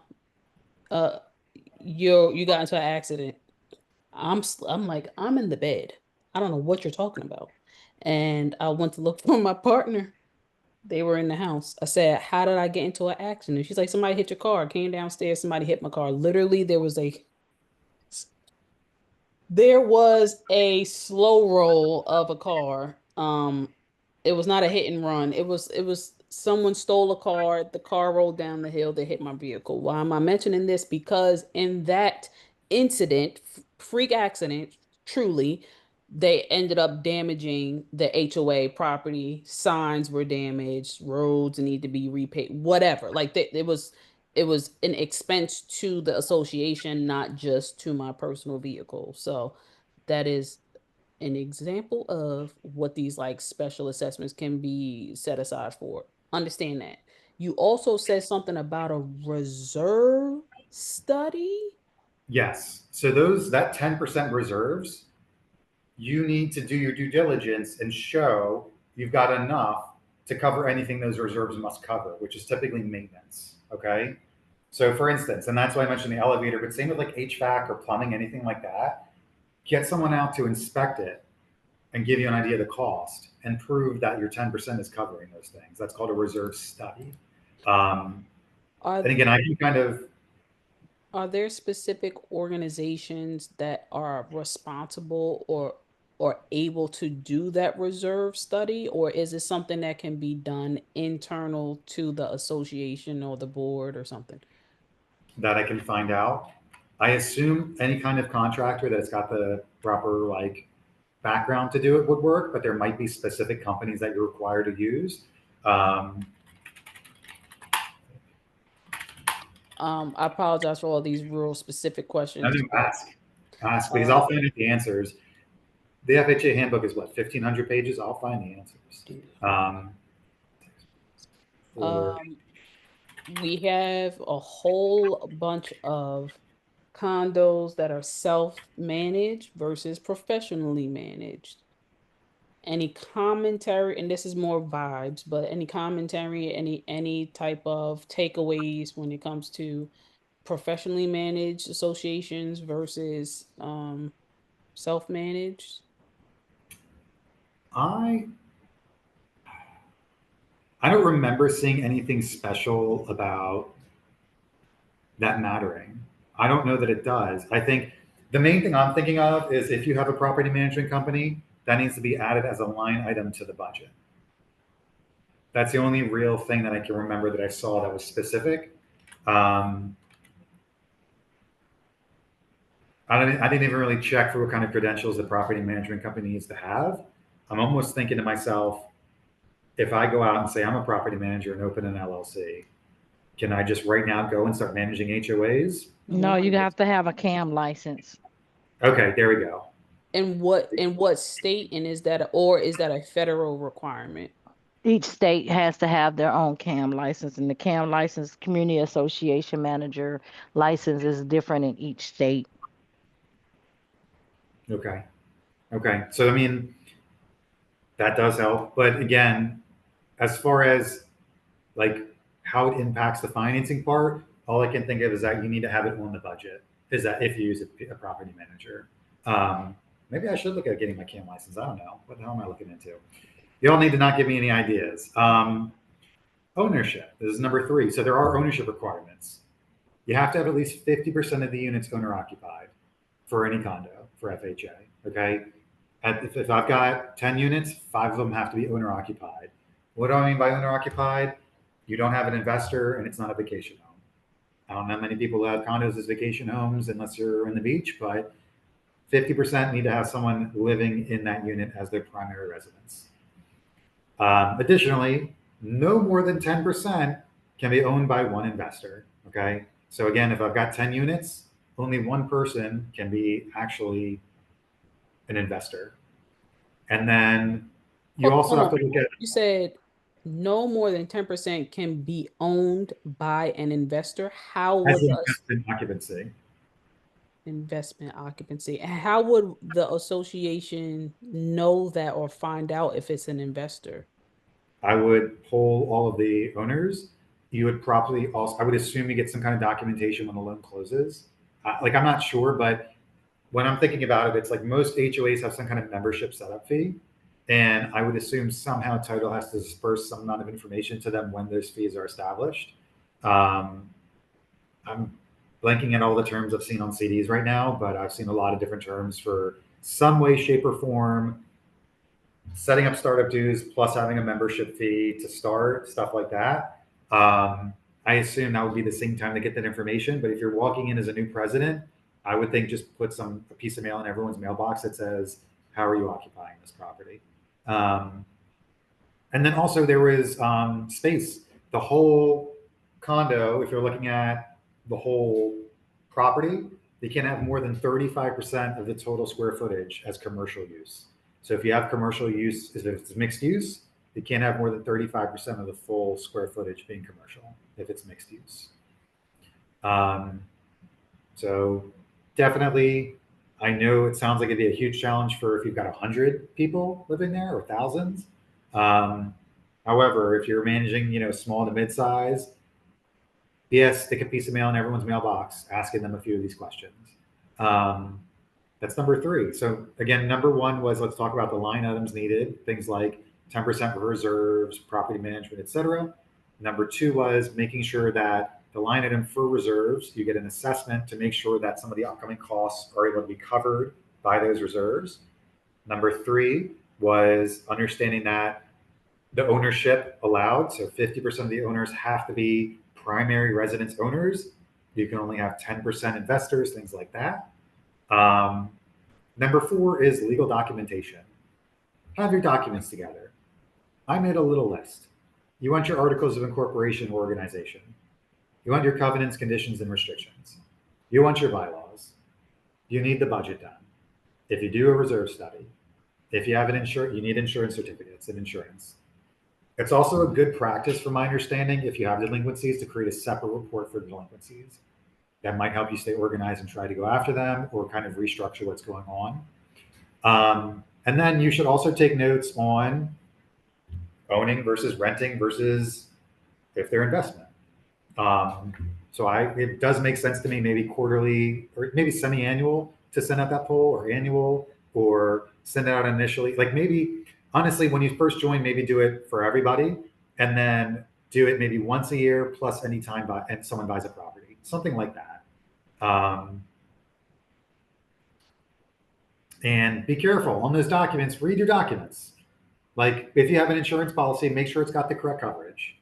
you got into an accident." I'm like, I'm in the bed. I don't know what you're talking about. And I went to look for my partner. They were in the house. I said, how did I get into an accident? She's like, somebody hit your car. Came downstairs, somebody hit my car. Literally, there was a slow roll of a car. It was not a hit and run. It was someone stole a car. The car rolled down the hill. They hit my vehicle. Why am I mentioning this? Because in that incident, freak accident, truly, they ended up damaging the HOA property. Signs were damaged. Roads need to be repaid. Whatever. Like it was an expense to the association, not just to my personal vehicle. So that is an example of what these like special assessments can be set aside for. Understand that. You also said something about a reserve study. Yes. So that 10% reserves, you need to do your due diligence and show you've got enough to cover anything those reserves must cover, which is typically maintenance. Okay. So for instance, and that's why I mentioned the elevator, but same with like HVAC or plumbing, anything like that, get someone out to inspect it and give you an idea of the cost and prove that your 10% is covering those things. That's called a reserve study. And again, I can kind of, Are there specific organizations that are responsible or able to do that reserve study, or is it something that can be done internal to the association or the board or something? that I can find out. I assume any kind of contractor that's got the proper like background to do it would work, but there might be specific companies that you're required to use. I apologize for all these real specific I questions. think ask because I'll find the answers. The FHA handbook is what, 1,500 pages? I'll find the answers. Or We have a whole bunch of condos that are self-managed versus professionally managed. Any commentary, and this is more vibes, but any commentary, any type of takeaways when it comes to professionally managed associations versus self-managed? I don't remember seeing anything special about that mattering. I don't know that it does. I think the main thing I'm thinking of is if you have a property management company, that needs to be added as a line item to the budget. That's the only real thing that I can remember that I saw that was specific. I didn't even really check for what kind of credentials the property management company needs to have. I'm almost thinking to myself, if I go out and say I'm a property manager and open an LLC, can I just right now go and start managing HOAs? No, you have to have a CAM license. Okay, there we go. In what state, and is that a federal requirement? Each state has to have their own CAM license, and the CAM license, Community Association Manager license, is different in each state. Okay. So, I mean, that does help. But again, as far as like how it impacts the financing part, all I can think of is that you need to have it on the budget. Is that if you use a property manager? Maybe I should look at getting my CAM license. I don't know. What the hell am I looking into? You all need to not give me any ideas. Ownership. This is number 3. So there are ownership requirements. You have to have at least 50% of the units owner occupied for any condo for FHA. Okay. If I've got 10 units, 5 of them have to be owner occupied. What do I mean by owner occupied? You don't have an investor and it's not a vacation home. I don't know many people who have condos as vacation homes unless you're in the beach, but 50% need to have someone living in that unit as their primary residence. Additionally, no more than 10% can be owned by one investor. Okay. So again, if I've got 10 units, only one person can be actually an investor. And then you also have to look at. You said no more than 10% can be owned by an investor. How would investment occupancy? Investment occupancy. How would the association know that or find out if it's an investor? I would poll all of the owners. You would probably also, I would assume you get some kind of documentation when the loan closes. I'm not sure, but when I'm thinking about it, it's like most HOAs have some kind of membership setup fee. And I would assume somehow title has to disperse some amount of information to them when those fees are established. I'm blanking at all the terms I've seen on CDs right now, but I've seen a lot of different terms for some way, shape, or form, setting up startup dues plus having a membership fee to start, stuff like that. I assume that would be the same time to get that information. But if you're walking in as a new president, I would think just put a piece of mail in everyone's mailbox that says, how are you occupying this property? And then also there was space. The whole condo, if you're looking at the whole property, they can't have more than 35% of the total square footage as commercial use. So if you have commercial use, if it's mixed use, you can't have more than 35% of the full square footage being commercial if it's mixed use. So definitely, I know it sounds like it'd be a huge challenge for if you've got 100 people living there or thousands. However, if you're managing, small to mid-size, yes, stick a piece of mail in everyone's mailbox, asking them a few of these questions. That's number 3. So again, number 1 was let's talk about the line items needed, things like 10% for reserves, property management, etc. Number 2 was making sure that the line item for reserves, you get an assessment to make sure that some of the upcoming costs are able to be covered by those reserves. Number 3 was understanding that the ownership allowed, so 50% of the owners have to be primary residence owners. You can only have 10% investors, things like that. Number 4 is legal documentation. Have your documents together. I made a little list. You want your articles of incorporation or organization. You want your covenants, conditions, and restrictions. You want your bylaws. You need the budget done. If you do a reserve study, if you have an you need insurance certificates and insurance. It's also a good practice, from my understanding, if you have delinquencies, to create a separate report for delinquencies. That might help you stay organized and try to go after them, or kind of restructure what's going on. And then you should also take notes on owning versus renting versus if they're investment. So it does make sense to me, maybe quarterly or maybe semi-annual, to send out that poll, or annual, or send it out initially. Like maybe, honestly, when you first join, maybe do it for everybody, and then do it maybe once a year plus any time and someone buys a property, something like that. And be careful on those documents. Read your documents. Like if you have an insurance policy, make sure it's got the correct coverage.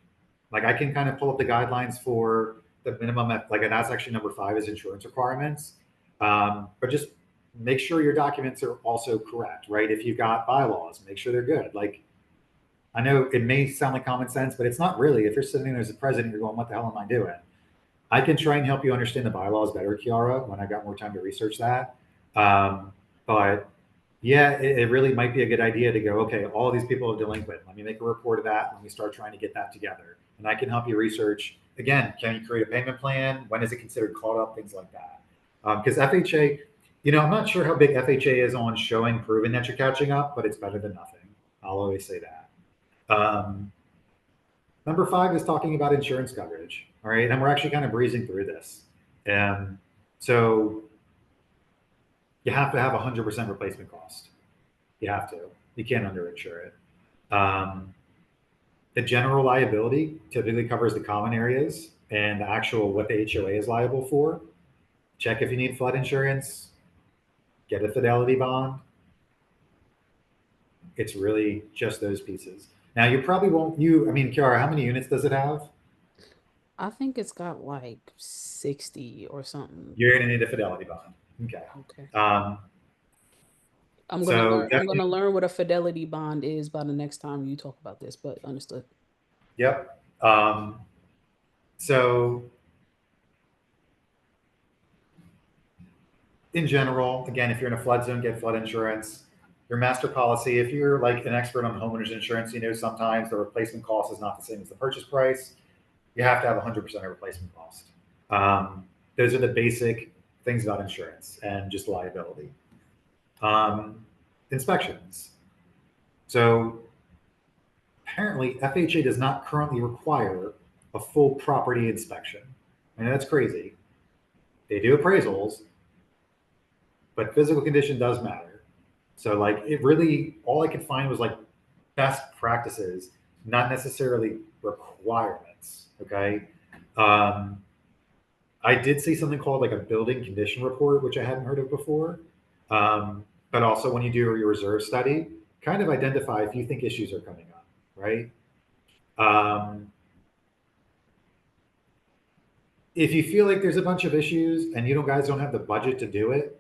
Like I can kind of pull up the guidelines for the minimum, and that's actually number 5 is insurance requirements. But just make sure your documents are also correct, right? If you've got bylaws, make sure they're good. Like I know it may sound like common sense, but it's not really. If you're sitting there as a president, you're going, what the hell am I doing? I can try and help you understand the bylaws better, Kiara, when I got more time to research that. But yeah, it really might be a good idea to go, okay, all these people are delinquent. Let me make a report of that. Let me start trying to get that together. And I can help you research, again, can you create a payment plan? When is it considered caught up? Things like that. Because FHA, I'm not sure how big FHA is on proving that you're catching up, but it's better than nothing. I'll always say that. Number 5 is talking about insurance coverage. All right. And we're actually kind of breezing through this. So you have to have 100% replacement cost. You have to. You can't underinsure it. The general liability typically covers the common areas and the actual what the HOA is liable for. Check if you need flood insurance. Get a fidelity bond. It's really just those pieces. Now you probably won't. Kiara, how many units does it have? I think it's got like 60 or something. You're gonna need a fidelity bond. Okay. Okay. I'm gonna learn what a fidelity bond is by the next time you talk about this, but understood. Yep. So in general, again, if you're in a flood zone, get flood insurance. Your master policy, if you're like an expert on homeowners insurance, sometimes the replacement cost is not the same as the purchase price. You have to have 100% replacement cost. Those are the basic things about insurance and just liability. Inspections. So apparently FHA does not currently require a full property inspection. I know that's crazy. They do appraisals, but physical condition does matter. So like it really, all I could find was like best practices, not necessarily requirements. Okay. I did see something called like a building condition report, which I hadn't heard of before. But also when you do your reserve study, kind of identify if you think issues are coming up, right? If you feel like there's a bunch of issues and you guys don't have the budget to do it,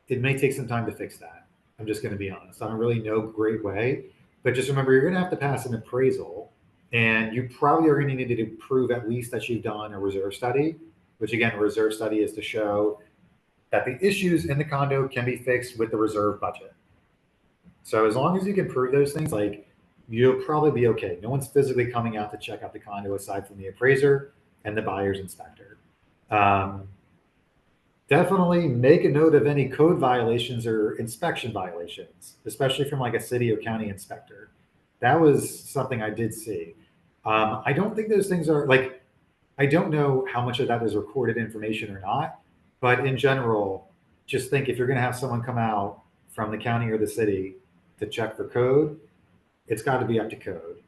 it may take some time to fix that. I'm just going to be honest. I don't really know great way, but just remember you're going to have to pass an appraisal, and you probably are going to need to prove at least that you've done a reserve study, which again, a reserve study is to show that the issues in the condo can be fixed with the reserve budget. So as long as you can prove those things, like you'll probably be okay. No one's physically coming out to check out the condo aside from the appraiser and the buyer's inspector. Definitely make a note of any code violations or inspection violations, especially from like a city or county inspector. That was something I did see. I don't think those things are like, I don't know how much of that is recorded information or not, but in general, just think if you're going to have someone come out from the county or the city to check for code, it's got to be up to code.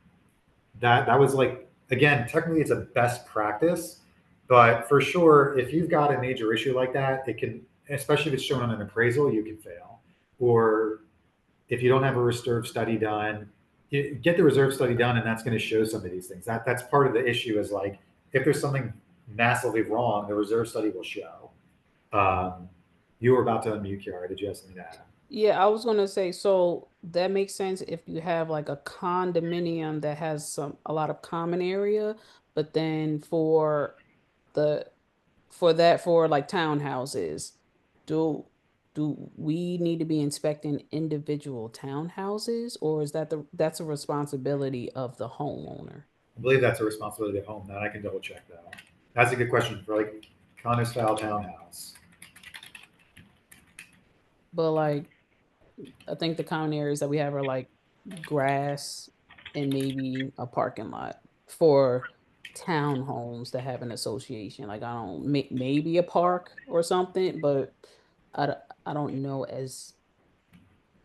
That was like, again, technically it's a best practice, but for sure, if you've got a major issue like that, it can, especially if it's shown on an appraisal, you can fail. Or if you don't have a reserve study done, get the reserve study done, and that's going to show some of these things. That's part of the issue is like, if there's something massively wrong, the reserve study will show. You were about to unmute, Kiara. Did you have something to add? Yeah, I was gonna say, so that makes sense if you have like a condominium that has a lot of common area, but then the for like townhouses, do we need to be inspecting individual townhouses, or is that's a responsibility of the homeowner? I believe that's a responsibility of home. That I can double check that. That's a good question for like condo style townhouse. But like, I think the common areas that we have are like grass and maybe a parking lot for townhomes that have an association. Like I don't maybe a park or something, but I don't know as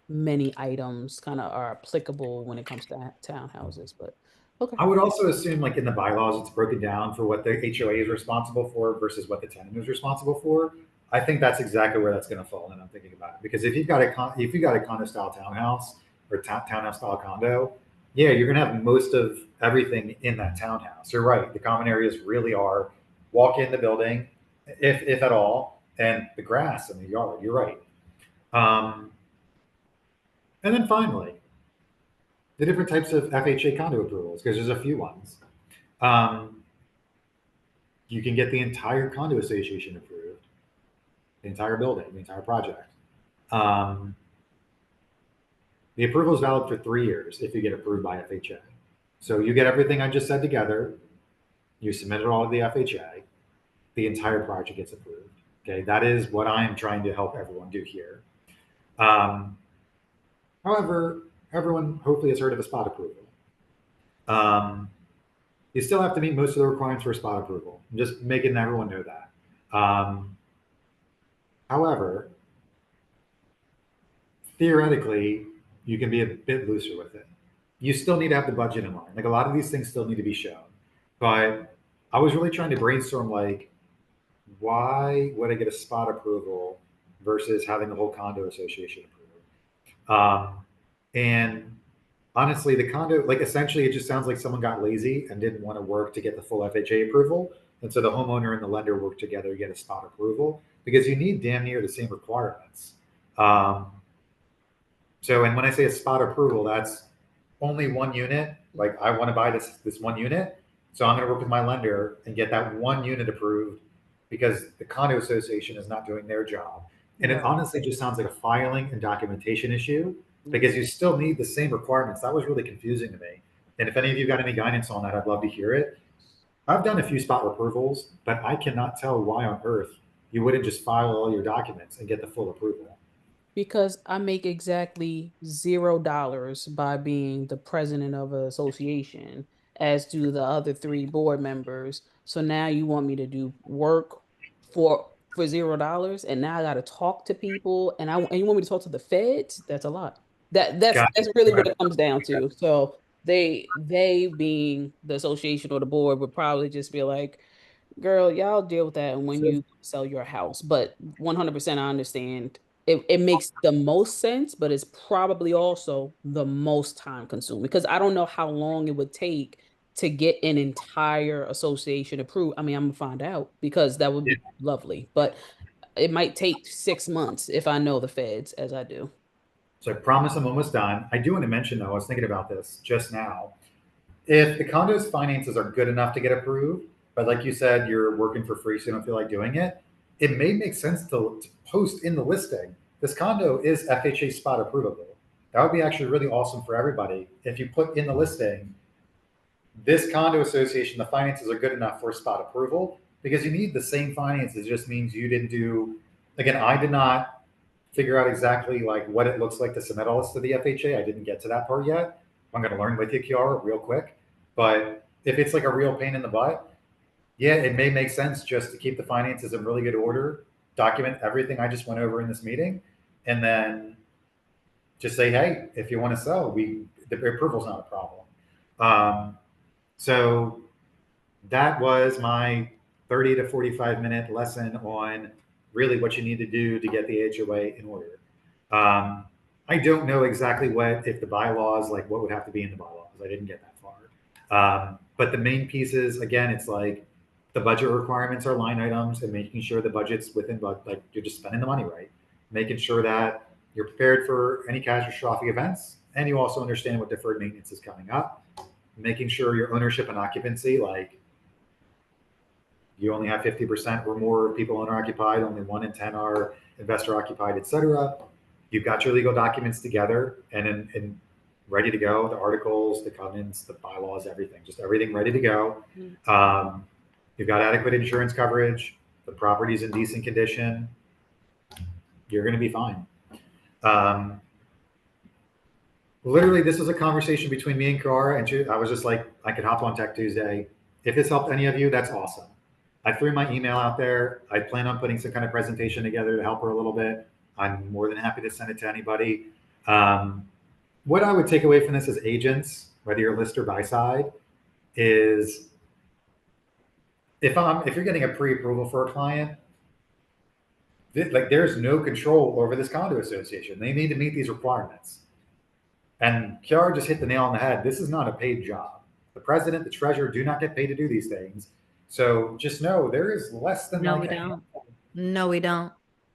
many items kind of are applicable when it comes to townhouses. But okay. I would also assume, like in the bylaws, it's broken down for what the HOA is responsible for versus what the tenant is responsible for. I think that's exactly where that's going to fall. And I'm thinking about it because if you've got a condo style townhouse or townhouse style condo, yeah, you're going to have most of everything in that townhouse. You're right. The common areas really are walk in the building, if at all, and the grass in the yard. You're right. And then finally, the different types of FHA condo approvals, because there's a few ones. You can get the entire condo association approved, the entire building, the entire project. The approval is valid for 3 years if you get approved by FHA. So you get everything I just said together, you submit it all to the FHA, the entire project gets approved. Okay, that is what I am trying to help everyone do here. However, everyone hopefully has heard of a spot approval. You still have to meet most of the requirements for a spot approval. I'm just making everyone know that. However, theoretically, you can be a bit looser with it. You still need to have the budget in line. Like a lot of these things still need to be shown. But I was really trying to brainstorm, like, why would I get a spot approval versus having the whole condo association approved? And honestly, the condo, like essentially it just sounds like someone got lazy and didn't want to work to get the full FHA approval. And so the homeowner and the lender work together to get a spot approval because you need damn near the same requirements. So, and when I say a spot approval, that's only one unit. Like I want to buy this one unit. So I'm going to work with my lender and get that one unit approved because the condo association is not doing their job. And it honestly just sounds like a filing and documentation issue because you still need the same requirements. That was really confusing to me. And if any of you got any guidance on that, I'd love to hear it. I've done a few spot approvals, but I cannot tell why on earth you wouldn't just file all your documents and get the full approval. Because I make exactly $0 by being the president of an association, as do the other 3 board members. So now you want me to do work for $0, and now I got to talk to people, and you want me to talk to the feds? That's a lot. That's really what it comes down to. So they being the association or the board would probably just be like, girl, y'all deal with that when you sell your house. But 100% I understand. It makes the most sense, but it's probably also the most time consuming because I don't know how long it would take to get an entire association approved. I mean, I'm gonna find out because that would be lovely, but it might take 6 months if I know the feds as I do. So I promise I'm almost done. I do want to mention though, I was thinking about this just now. If the condo's finances are good enough to get approved, but like you said, you're working for free, so you don't feel like doing it, it may make sense to post in the listing, this condo is FHA spot approvable. That would be actually really awesome for everybody. If you put in the listing, this condo association, the finances are good enough for spot approval because you need the same finances. It just means you didn't do, again, I did not figure out exactly like what it looks like to submit all this to the FHA. I didn't get to that part yet. I'm going to learn with you, Kiara, real quick. But if it's like a real pain in the butt, yeah, it may make sense just to keep the finances in really good order, document everything I just went over in this meeting, and then just say, hey, if you want to sell, the approval's not a problem. So that was my 30 to 45 minute lesson on really what you need to do to get the HOA in order. I don't know exactly if the bylaws, like what would have to be in the bylaws. I didn't get that far. But the main pieces, again, it's like the budget requirements are line items and making sure the budget's within, like you're just spending the money right, making sure that you're prepared for any catastrophic events, and you also understand what deferred maintenance is coming up, making sure your ownership and occupancy, like you only have 50% or more people owner occupied, only 1 in 10 are investor occupied, etc. You've got your legal documents together and ready to go, the articles, the covenants, the bylaws, everything, just everything ready to go. You've got adequate insurance coverage, the property's in decent condition, you're going to be fine. Literally, this was a conversation between me and Cara, and I was just like, I could hop on Tech Tuesday. If this helped any of you, that's awesome. I threw my email out there. I plan on putting some kind of presentation together to help her a little bit. I'm more than happy to send it to anybody. What I would take away from this as agents, whether you're list or buy side, is if you're getting a pre-approval for a client, like there's no control over this condo association. They need to meet these requirements. And Kiara just hit the nail on the head. This is not a paid job. The president, the treasurer do not get paid to do these things. So just know there is less than No, we don't. No, we don't.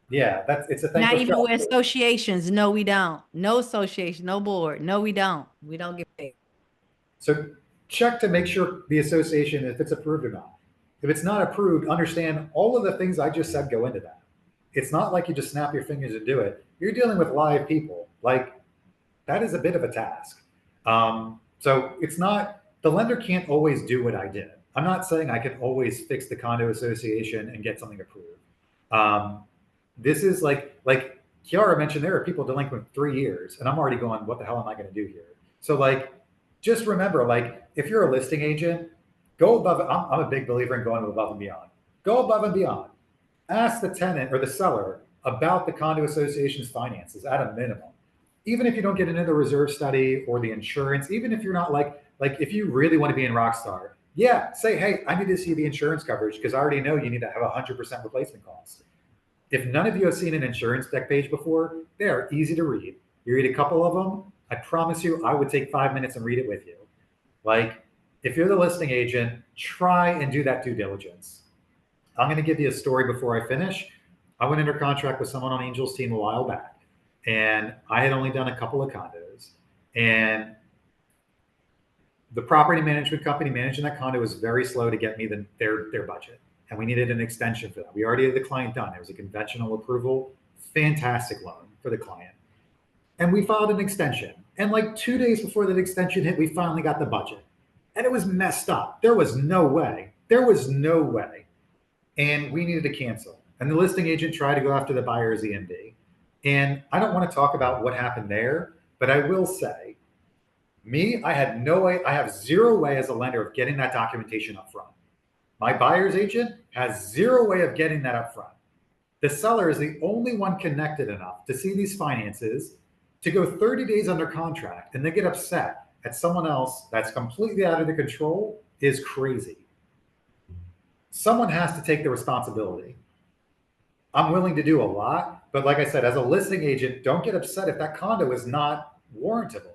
Yeah, it's a thing. Not even with associations. No, we don't. No association, no board. No, we don't. We don't get paid. So check to make sure the association, if it's approved or not. If it's not approved, understand all of the things I just said go into that. It's not like you just snap your fingers and do it. You're dealing with live people. Like, that is a bit of a task. So it's not, the lender can't always do what I did. I'm not saying I can always fix the condo association and get something approved. This is like Kiara mentioned, there are people delinquent 3 years, and I'm already going, what the hell am I going to do here? So like, just remember, like, if you're a listing agent, go above. I'm a big believer in going above and beyond. Go above and beyond. Ask the tenant or the seller about the condo association's finances at a minimum. Even if you don't get into the reserve study or the insurance, even if you're not like if you really want to be in Rockstar, yeah, say, hey, I need to see the insurance coverage because I already know you need to have 100% replacement costs. If none of you have seen an insurance deck page before, they are easy to read. You read a couple of them, I promise you, I would take 5 minutes and read it with you. Like, if you're the listing agent, try and do that due diligence. I'm going to give you a story before I finish. I went under contract with someone on Angel's team a while back, and I had only done a couple of condos, and the property management company managing that condo was very slow to get me their budget. And we needed an extension for that. We already had the client done. It was a conventional approval, fantastic loan for the client. And we filed an extension. And like 2 days before that extension hit, we finally got the budget. And it was messed up. There was no way. There was no way. And we needed to cancel. And the listing agent tried to go after the buyer's EMD. And I don't want to talk about what happened there, but I will say, I have zero way as a lender of getting that documentation up front. My buyer's agent has zero way of getting that up front. The seller is the only one connected enough to see these finances, to go 30 days under contract and then get upset at someone else that's completely out of their control is crazy. Someone has to take the responsibility. I'm willing to do a lot, but like I said, as a listing agent, don't get upset if that condo is not warrantable.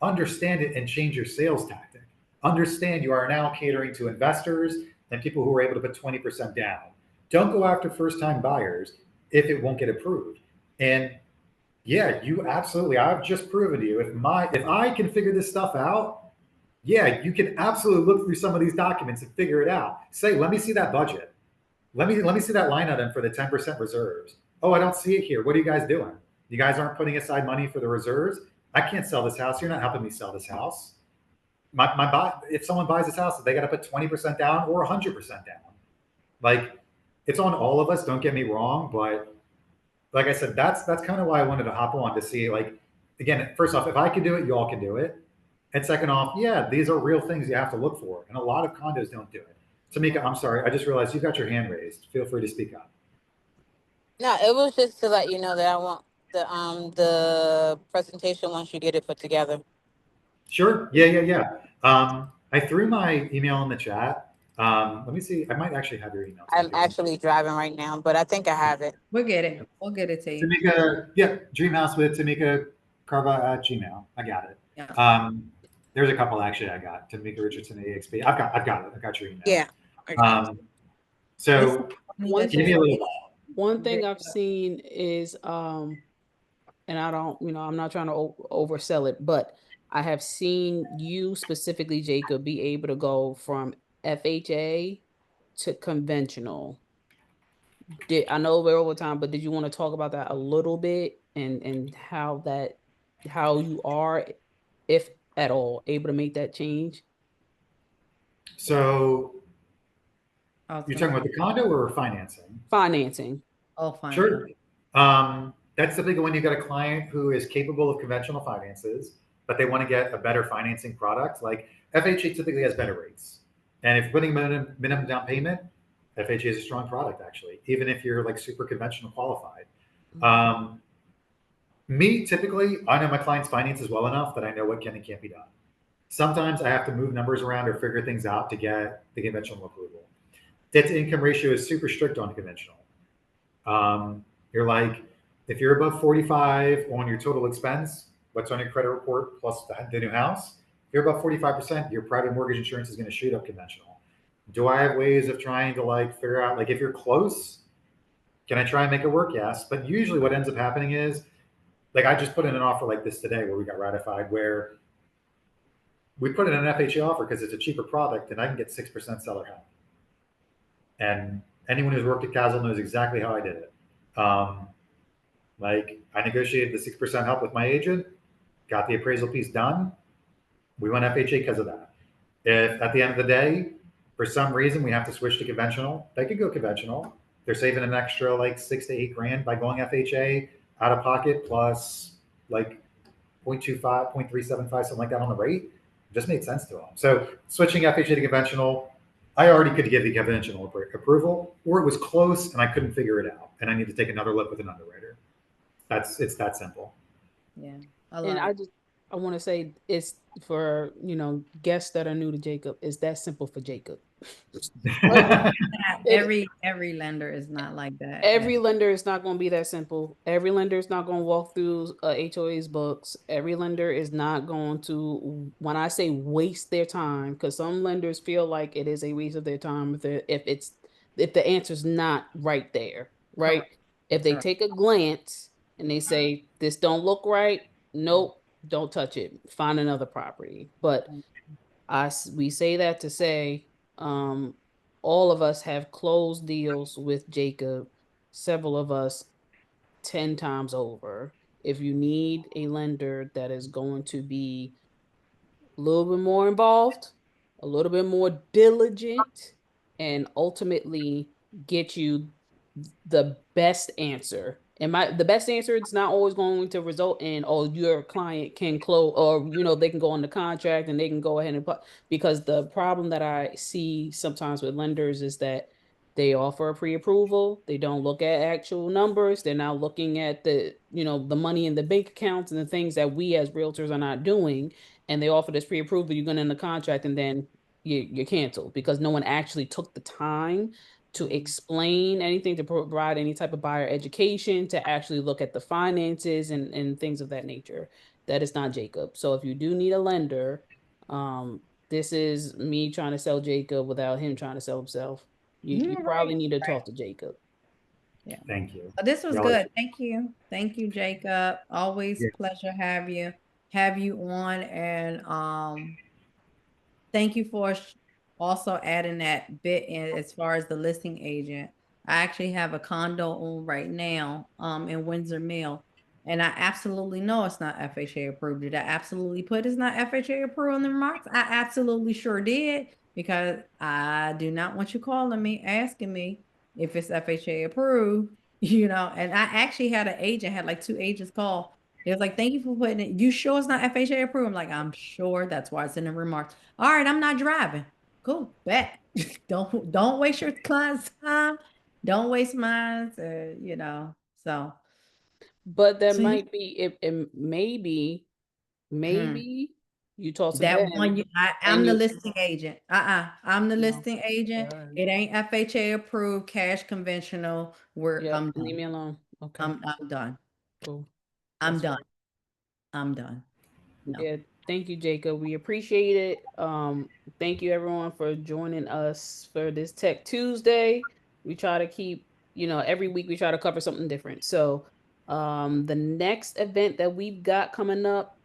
Understand it and change your sales tactic. Understand you are now catering to investors and people who are able to put 20% down. Don't go after first-time buyers if it won't get approved. And yeah, you absolutely, I've just proven to you, if I can figure this stuff out, yeah, you can absolutely look through some of these documents and figure it out. Say, let me see that budget. Let me see that line item for the 10% reserves. Oh, I don't see it here. What are you guys doing? You guys aren't putting aside money for the reserves? I can't sell this house. You're not helping me sell this house. If someone buys this house, they got to put 20% down or 100% down. Like, it's on all of us. Don't get me wrong, but like I said, that's kind of why I wanted to hop on to see, like, again, first off, if I can do it, you all can do it. And second off, yeah, these are real things you have to look for. And a lot of condos don't do it. Tamika, I'm sorry. I just realized you've got your hand raised. Feel free to speak up. No, it was just to let you know that I want the presentation once you get it put together. Sure. Yeah. I threw my email in the chat. Let me see. I might actually have your email. I'm actually driving right now, but I think I have it. We'll get it. We'll get it to you. Tamika, yeah, Dreamhouse with Tamika Carva at Gmail. I got it. Yeah. There's a couple actually I got. Tamika Richardson at EXP. I've got it. I got your email. Yeah. So One give me thing, a little. one thing I've seen is, and I don't, I'm not trying to oversell it, but I have seen you specifically, Jacob, be able to go from FHA to conventional. I know we're over time, but did you want to talk about that a little bit and how you are, if at all, able to make that change? So I was you're gonna- talking about the condo or financing? Financing. Oh, fine. Sure. That's typically when you've got a client who is capable of conventional finances, but they want to get a better financing product. Like FHA typically has better rates. And if you're putting minimum down payment, FHA is a strong product, actually, even if you're like super conventional qualified. Me, typically, I know my client's finances well enough that I know what can and can't be done. Sometimes I have to move numbers around or figure things out to get the conventional approval. Debt to income ratio is super strict on conventional. You're like, if you're above 45 on your total expense, what's on your credit report plus the new house, if you're above 45%, your private mortgage insurance is going to shoot up conventional. Do I have ways of trying to like figure out, like if you're close, can I try and make it work? Yes. But usually what ends up happening is, like I just put in an offer like this today where we got ratified, where we put in an FHA offer because it's a cheaper product and I can get 6% seller help. And anyone who's worked at Castle knows exactly how I did it. Like I negotiated the 6% help with my agent, got the appraisal piece done. We went FHA because of that. If at the end of the day, for some reason we have to switch to conventional, they could go conventional. They're saving an extra like 6 to 8 grand by going FHA out of pocket plus like 0.25, 0.375, something like that on the rate. It just made sense to them. So switching FHA to conventional, I already could give the conventional approval, or it was close and I couldn't figure it out, and I need to take another look with an underwriter. It's that simple. Yeah. And I want to say it's for, guests that are new to Jacob, it's that simple for Jacob. Every lender is not like that. Every lender is not going to be that simple. Every lender is not going to walk through HOA's books. Every lender is not going to, when I say waste their time, because some lenders feel like it is a waste of their time if the answer's not right there, right? Correct. If they Correct. take a glance and they say, this don't look right, nope, don't touch it. Find another property. But we say that to say, all of us have closed deals with Jacob, several of us 10 times over. If you need a lender that is going to be a little bit more involved, a little bit more diligent, and ultimately get you the best answer. And the best answer, it's not always going to result in, oh, your client can close, or they can go on the contract and they can go ahead and put, because the problem that I see sometimes with lenders is that they offer a pre-approval, they don't look at actual numbers, they're not looking at the money in the bank accounts and the things that we as realtors are not doing, and they offer this pre-approval, you're going to end the contract, and then you're canceled because no one actually took the time to explain anything, to provide any type of buyer education, to actually look at the finances and things of that nature. That is not Jacob. So if you do need a lender, this is me trying to sell Jacob without him trying to sell himself. You probably need to talk to Jacob. Yeah. Thank you. So this was Really. good. Thank you. Thank you, Jacob. Always pleasure have you on, and thank you for also adding that bit in as far as the listing agent. I actually have a condo on right now in Windsor Mill, and I absolutely know it's not FHA approved. Did I absolutely put it's not FHA approved in the remarks? I absolutely sure did, because I do not want you calling me asking me if it's FHA approved, and I actually had like 2 agents call. It was like, thank you for putting it. You sure it's not FHA approved? I'm like, I'm sure, that's why it's in the remarks. All right, I'm not driving. Cool, bet. Don't waste your client's time. Don't waste mine. So. But that So might be it maybe you talk to that them. one, I'm the listing agent. I'm the listing agent. God. It ain't FHA approved, cash conventional. I'm Leave done. me alone. Okay. I'm done. Cool. I'm That's done. fine. I'm done. No. Yeah, thank you, Jacob. We appreciate it. Thank you everyone for joining us for this Tech Tuesday. We try to keep, every week we try to cover something different. So the next event that we've got coming up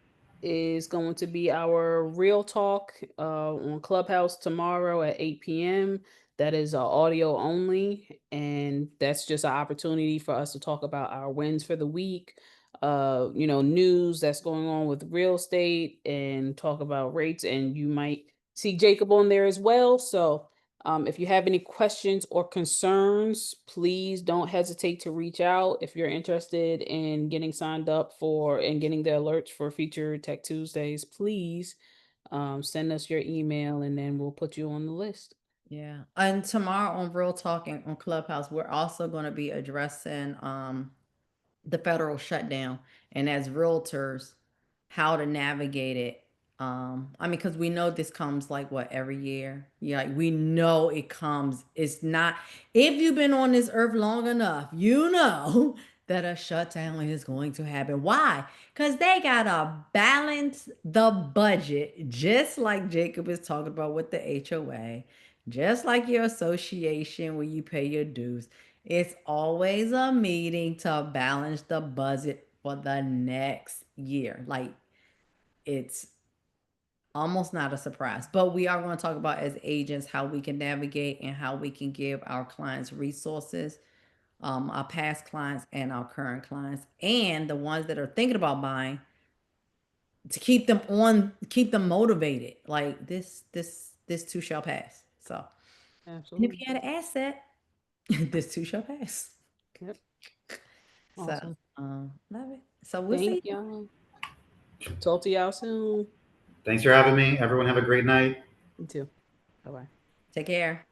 is going to be our Real Talk on Clubhouse tomorrow at 8 p.m. That is audio only, and that's just an opportunity for us to talk about our wins for the week, news that's going on with real estate, and talk about rates. And you might see Jacob on there as well. So if you have any questions or concerns, please don't hesitate to reach out. If you're interested in getting signed up for and getting the alerts for future Tech Tuesdays, please send us your email and then we'll put you on the list. Yeah. And tomorrow on Real Talking on Clubhouse, we're also going to be addressing the federal shutdown, and as realtors, how to navigate it. I mean, because we know this comes like what, every year. Yeah, like we know it comes. It's not, if you've been on this earth long enough, you know that a shutdown is going to happen. Why? Because they gotta balance the budget, just like Jacob is talking about with the HOA, just like your association where you pay your dues. It's always a meeting to balance the budget for the next year. Like, it's almost not a surprise, but we are going to talk about as agents how we can navigate and how we can give our clients resources, our past clients and our current clients, and the ones that are thinking about buying, to keep them motivated. Like, this too shall pass. So, and if Absolutely. you had an asset, this too shall pass. Yep. So, Awesome. love it. So we'll see. Thank y'all. Talk to y'all soon. Thanks for having me. Everyone have a great night. You too. Bye-bye. Take care.